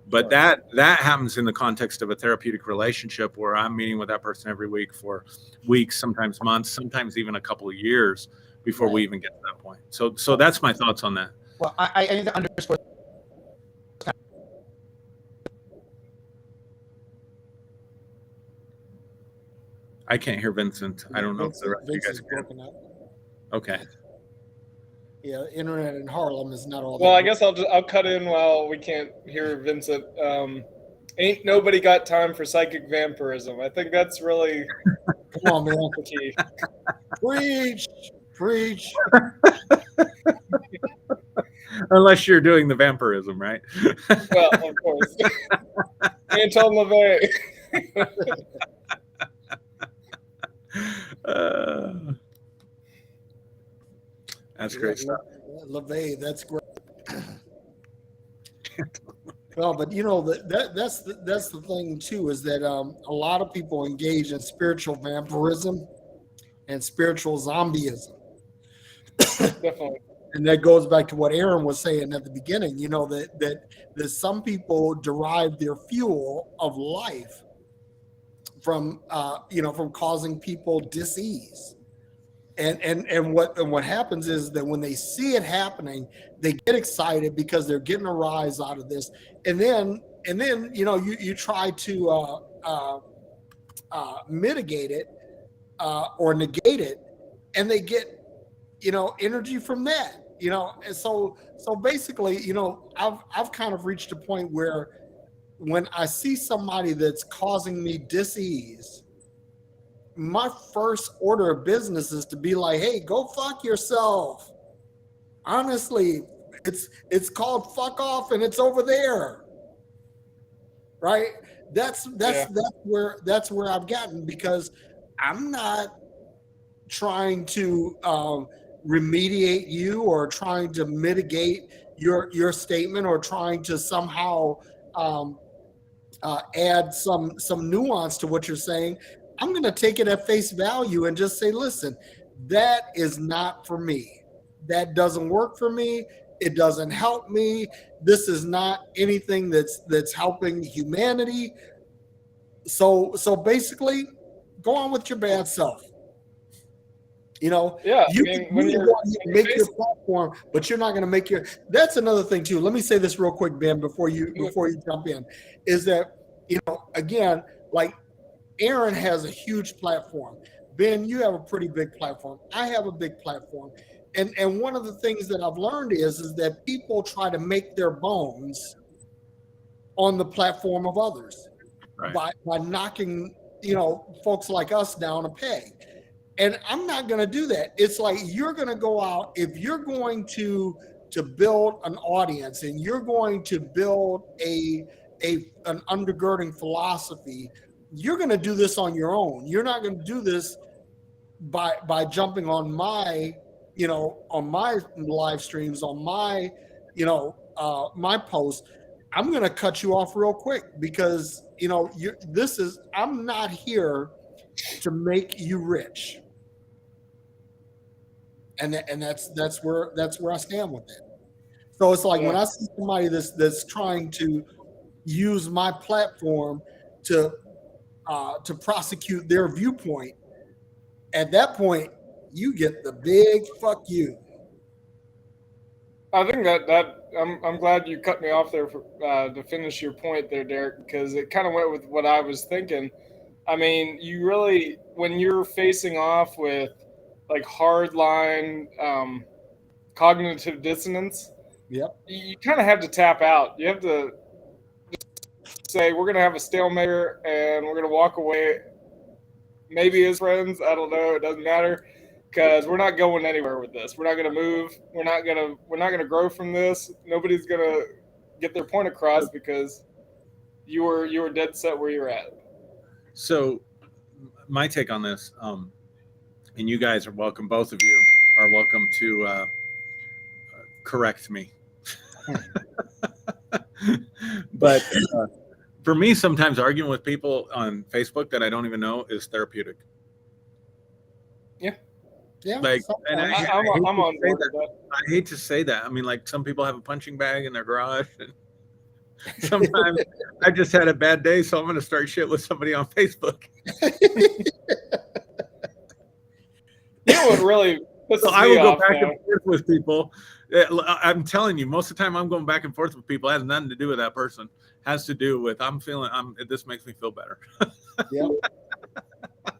But that happens in the context of a therapeutic relationship where I'm meeting with that person every week for weeks, sometimes months, sometimes even a couple of years before we even get to that point. So that's my thoughts on that. Well, I need to underscore. I can't hear Vincent. I don't know if the rest of you guys can. Okay. Yeah, internet in Harlem is not all. Well, I guess I'll cut in while we can't hear Vincent. Ain't nobody got time for psychic vampirism. I think that's really come on, man. The key. Preach. Unless you're doing the vampirism, right? Well, of course. Anton LaVey. That's great stuff. LaVey, that's great. Well, but you know that's the thing too, is that a lot of people engage in spiritual vampirism and spiritual zombieism. Definitely. And that goes back to what Aaron was saying at the beginning. You know that some people derive their fuel of life from from causing people dis-ease. And what happens is that when they see it happening, they get excited because they're getting a rise out of this, and then you try to mitigate it or negate it, and they get energy from that, and so basically I've kind of reached a point where when I see somebody that's causing me dis-ease, my first order of business is to be like, hey, go fuck yourself. Honestly, it's called fuck off, and it's over there. Right? That's where I've gotten, because I'm not trying to remediate you or trying to mitigate your statement or trying to somehow add some nuance to what you're saying. I'm going to take it at face value and just say, listen, that is not for me. That doesn't work for me. It doesn't help me. This is not anything that's helping humanity. So basically, go on with your bad self. Yeah. You can make your platform, but you're not going to make your. That's another thing too. Let me say this real quick, Ben, before you jump in, is that again, like, Aaron has a huge platform. Ben, you have a pretty big platform. I have a big platform. And one of the things that I've learned is that people try to make their bones on the platform of others, right, by knocking, folks like us down a peg. And I'm not going to do that. It's like, you're going to go out, if you're going to build an audience and you're going to build an undergirding philosophy, you're going to do this on your own. You're not going to do this by jumping on my, on my live streams, on my, my posts. I'm going to cut you off real quick because, I'm not here to make you rich. And that's where I stand with it. So it's like, when I see somebody that's trying to use my platform to prosecute their viewpoint, at that point, you get the big fuck you. I think that I'm glad you cut me off there to finish your point there, Derrick, because it kind of went with what I was thinking. I mean, you really, when you're facing off with like hardline cognitive dissonance, Yep. you kind of have to tap out. You have to say, we're going to have a stalemate and we're going to walk away, maybe as friends. I don't know. It doesn't matter, because we're not going anywhere with this. We're not going to move. We're not going to grow from this. Nobody's going to get their point across because you were dead set where you're at. So my take on this, and you guys are welcome, both of you are welcome to correct me. But for me, sometimes arguing with people on Facebook that I don't even know is therapeutic. Yeah. Yeah. Like, and I'm on board with that. I hate to say that. I mean, like, some people have a punching bag in their garage. And sometimes I just had a bad day, so I'm going to start shit with somebody on Facebook. You know what really pisses So I will me go off, back though? and forth with people. I'm telling you, most of the time I'm going back and forth with people. It has nothing to do with that person. It has to do with this makes me feel better. Yeah.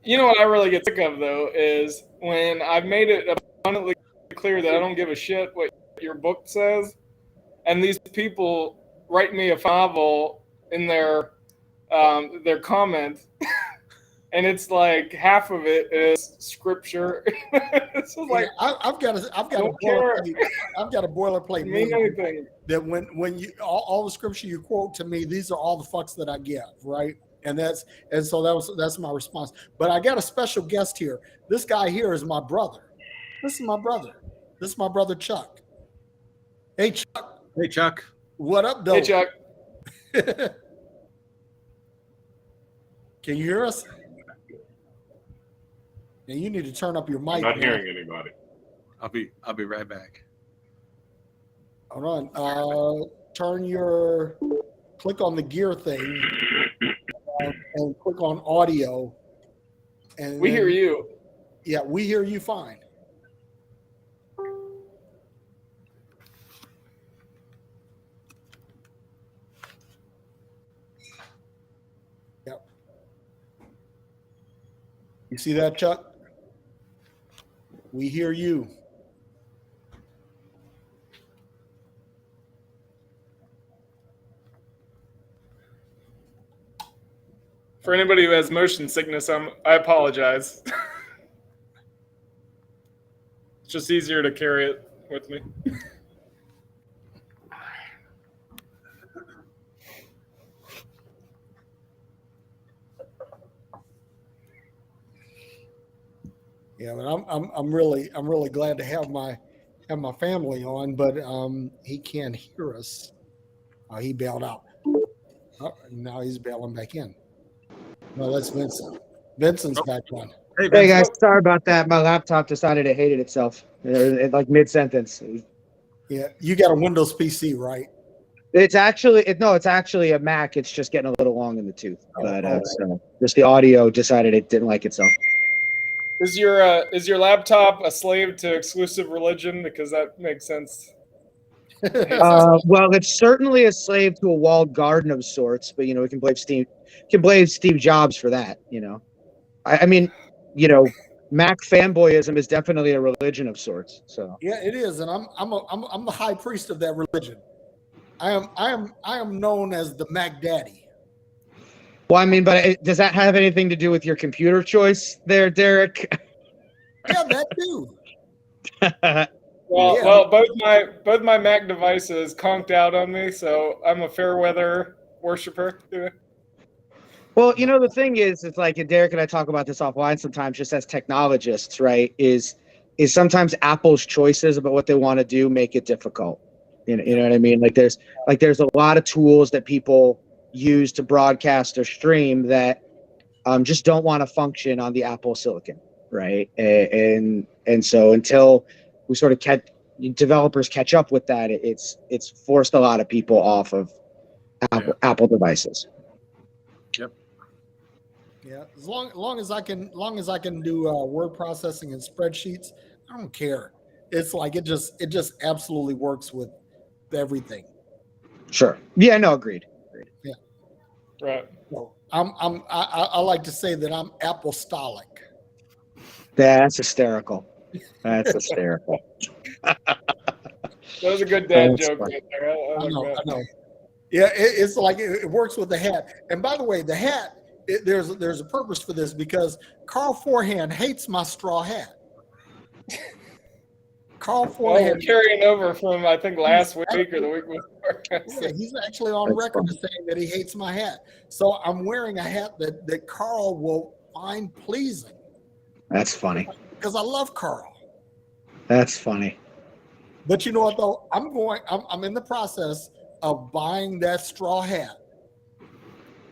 You know what I really get sick of, though, is when I've made it abundantly clear that I don't give a shit what your book says, and these people write me a novel in their comment, and it's like half of it is scripture. It's just like, I've got a boilerplate mean anything. that when you all the scripture you quote to me, these are all the fucks that I give, right? And that's my response. But I got a special guest here. This guy here is my brother. This is my brother. This is my brother Chuck. Hey Chuck. Hey Chuck. What up, though? Hey, Chuck. Can you hear us? And you need to turn up your mic. I'm not hearing anybody. I'll be right back. Hold on. Click on the gear thing and click on audio. And We hear you. Yeah, we hear you fine. Yep. You see that, Chuck? We hear you. For anybody who has motion sickness, I apologize. It's just easier to carry it with me. Yeah, but I'm really glad to have my family on, but he can't hear us. He bailed out. Oh, now he's bailing back in. No, that's Vincent. Vincent's back on. Hey guys, sorry about that. My laptop decided it hated itself, like mid-sentence. Yeah, you got a Windows PC, right? It's actually a Mac. It's just getting a little long in the tooth, but so just the audio decided it didn't like itself. Is your laptop a slave to exclusive religion? Because that makes sense. Well, it's certainly a slave to a walled garden of sorts, but we can blame Steve Jobs for that. I mean, Mac fanboyism is definitely a religion of sorts. So yeah, it is, and I'm the high priest of that religion. I am known as the Mac Daddy. Well, I mean, but does that have anything to do with your computer choice there, Derrick? Yeah, that too. Well, both my Mac devices conked out on me, so I'm a fair weather worshiper. Well, the thing is, it's like, and Derrick and I talk about this offline sometimes, just as technologists, right? Is sometimes Apple's choices about what they want to do make it difficult. You know what I mean? Like there's a lot of tools that people use to broadcast or stream that just don't want to function on the Apple silicon, right? And so until we sort of developers catch up with that, it's forced a lot of people off of Apple devices. Yep. Yeah, as long as I can do word processing and spreadsheets, I don't care. it's like it just absolutely works with everything. Sure. Yeah. No. Agreed. Yeah. Right. So I like to say that I'm apostolic. That's hysterical. That's hysterical. That was a good dad joke right there. I know. Yeah, it's like it works with the hat. And by the way, the hat, there's a purpose for this because Carl Forehand hates my straw hat. Carl Forehand carrying over from I think last week or the week before. Yeah, he's actually on record as saying that he hates my hat. So I'm wearing a hat that Carl will find pleasing. That's funny. Because I love Carl. That's funny. But you know what though? I'm in the process of buying that straw hat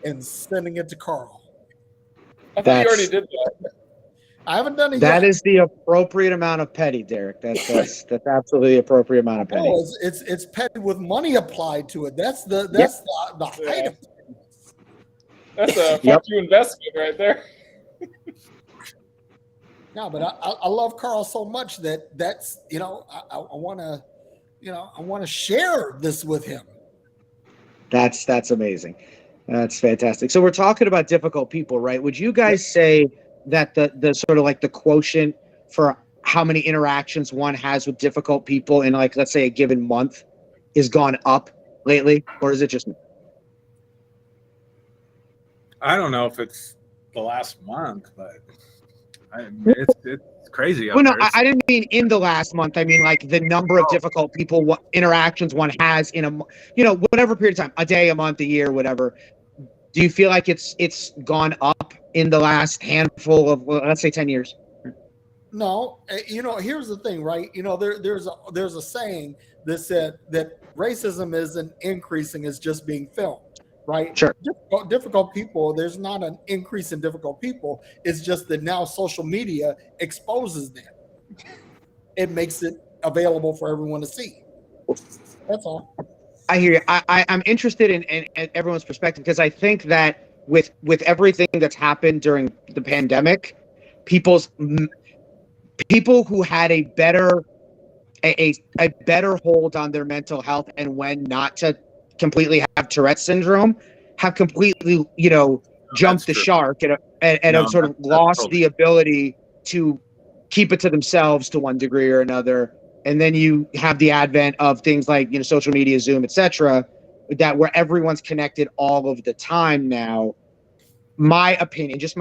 and sending it to Carl. I thought you already did that. I haven't done it yet. That is the appropriate amount of petty, Derrick. That's absolutely the appropriate amount of petty. Oh, it's petty with money applied to it. That's the height of petty. That's a fuck you investment right there. No, but I love Carl so much that's I want to share this with him. That's amazing. That's fantastic. So we're talking about difficult people, right? Would you guys say that the sort of like the quotient for how many interactions one has with difficult people in like, let's say a given month is gone up lately, or is it just me? I don't know if it's the last month, but it's crazy. Well, no, I didn't mean in the last month. I mean like the number of difficult people, interactions one has in whatever period of time, a day, a month, a year, whatever. Do you feel like it's gone up in the last handful of, let's say 10 years? No, here's the thing, right? There's a saying that said that racism isn't increasing, it's just being filmed, right? Sure. Difficult people, there's not an increase in difficult people. It's just that now social media exposes them. It makes it available for everyone to see. That's all. I hear you. I'm interested in everyone's perspective because I think that with everything that's happened during the pandemic, people who had a better hold on their mental health and when not to completely have Tourette's syndrome have completely jumped the shark and have sort of lost the ability to keep it to themselves to one degree or another. And then you have the advent of things like social media, Zoom, etc., where everyone's connected all of the time now. My opinion, just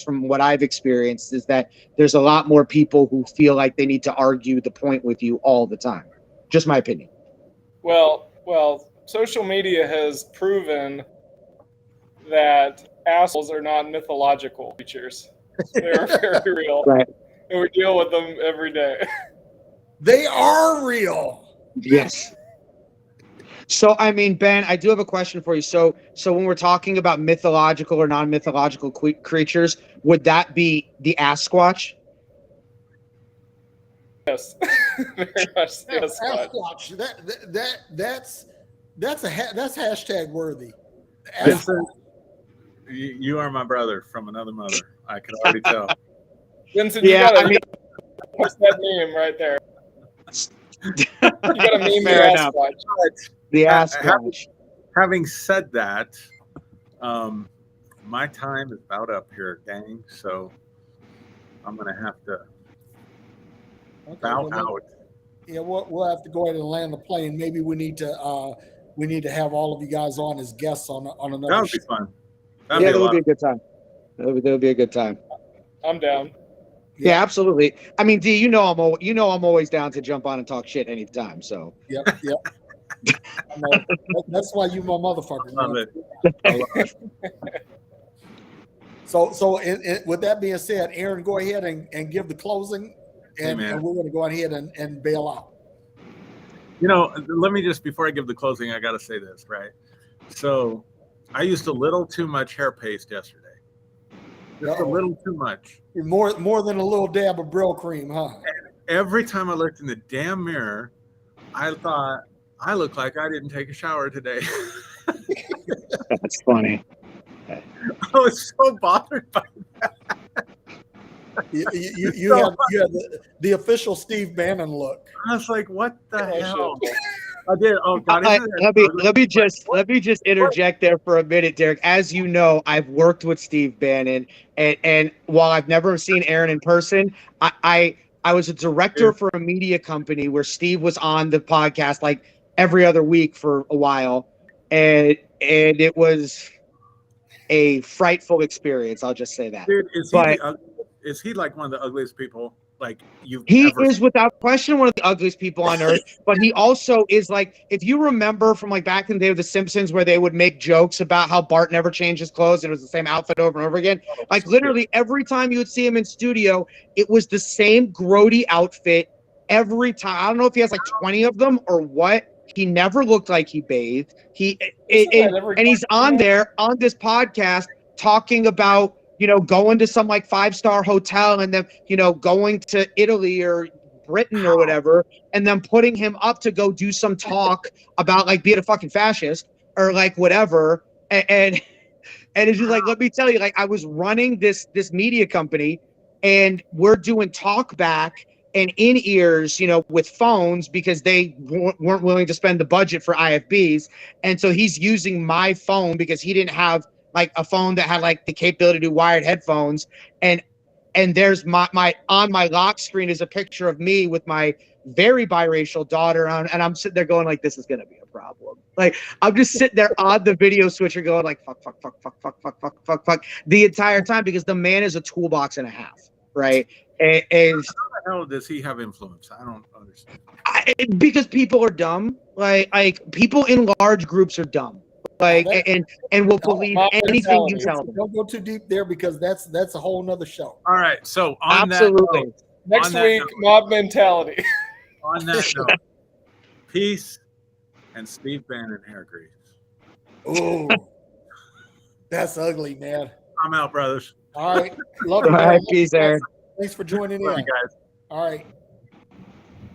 from what I've experienced, is that there's a lot more people who feel like they need to argue the point with you all the time. Just my opinion. Well, social media has proven that assholes are not mythological creatures. They're very real. Right. And we deal with them every day. They are real. Yes. So, I mean, Ben, I do have a question for you. So when we're talking about mythological or non-mythological creatures, would that be the Sasquatch? Yes. Very much the Sasquatch. That's hashtag worthy. Vincent, you are my brother from another mother. I can already tell. Vincent, what's that meme right there? You gotta meme the Sasquatch. The Sasquatch. Having said that, my time is about up here, gang. So I'm gonna have to bow out. Yeah, we'll have to go ahead and land the plane. Maybe we need to have all of you guys on as guests on another. That would be fun. That would be a good time. That would be a good time. I'm down. Yeah, absolutely. I mean, D, I'm always down to jump on and talk shit anytime. So. Yep. That's why you my motherfucker. Love it. So with that being said, Aaron, go ahead and give the closing, and we're going to go ahead and bail out. Let me just, before I give the closing, I got to say this, right? So I used a little too much hair paste yesterday. Just a little too much. More than a little dab of Brill cream, huh? And every time I looked in the damn mirror, I thought, I look like I didn't take a shower today. That's funny. I was so bothered by that. You have the official Steve Bannon look. I was like, what the hell? I did. Oh God! Let me just interject there for a minute, Derrick. As you know, I've worked with Steve Bannon, and while I've never seen Aaron in person, I was a director for a media company where Steve was on the podcast like every other week for a while, and it was a frightful experience. I'll just say that. Dude, is he like one of the ugliest people like you've He ever is seen? without question one of the ugliest people on earth, but he also is like, if you remember from like back in the day of The Simpsons where they would make jokes about how Bart never changed his clothes and it was the same outfit over and over again. Like literally every time you would see him in studio, it was the same grody outfit every time. I don't know if he has like 20 of them or what. He never looked like he bathed. And he's on there on this podcast talking about, going to some like 5-star hotel and then, going to Italy or Britain or whatever, and then putting him up to go do some talk about like being a fucking fascist or like whatever. And it's just like, let me tell you, like I was running this media company and we're doing talk back and in ears, with phones because they weren't willing to spend the budget for IFBs. And so he's using my phone because he didn't have like a phone that had like the capability to do wired headphones. And there's my on my lock screen is a picture of me with my very biracial daughter on, and I'm sitting there going like, this is going to be a problem. Like I'm just sitting there on the video switcher going like, fuck the entire time because the man is a toolbox and a half. Right. And how the hell does he have influence? I don't understand. Because people are dumb. Like people in large groups are dumb. Like and will believe anything you tell them. Don't go too deep there because that's a whole nother show. All right. So on absolutely. That note, next week, mob mentality. On that note, peace and Steve Bannon hair grease. Oh, that's ugly, man. I'm out, brothers. All right. Love you. All right, peace, Aaron. Thanks for joining in. Love you guys. All right.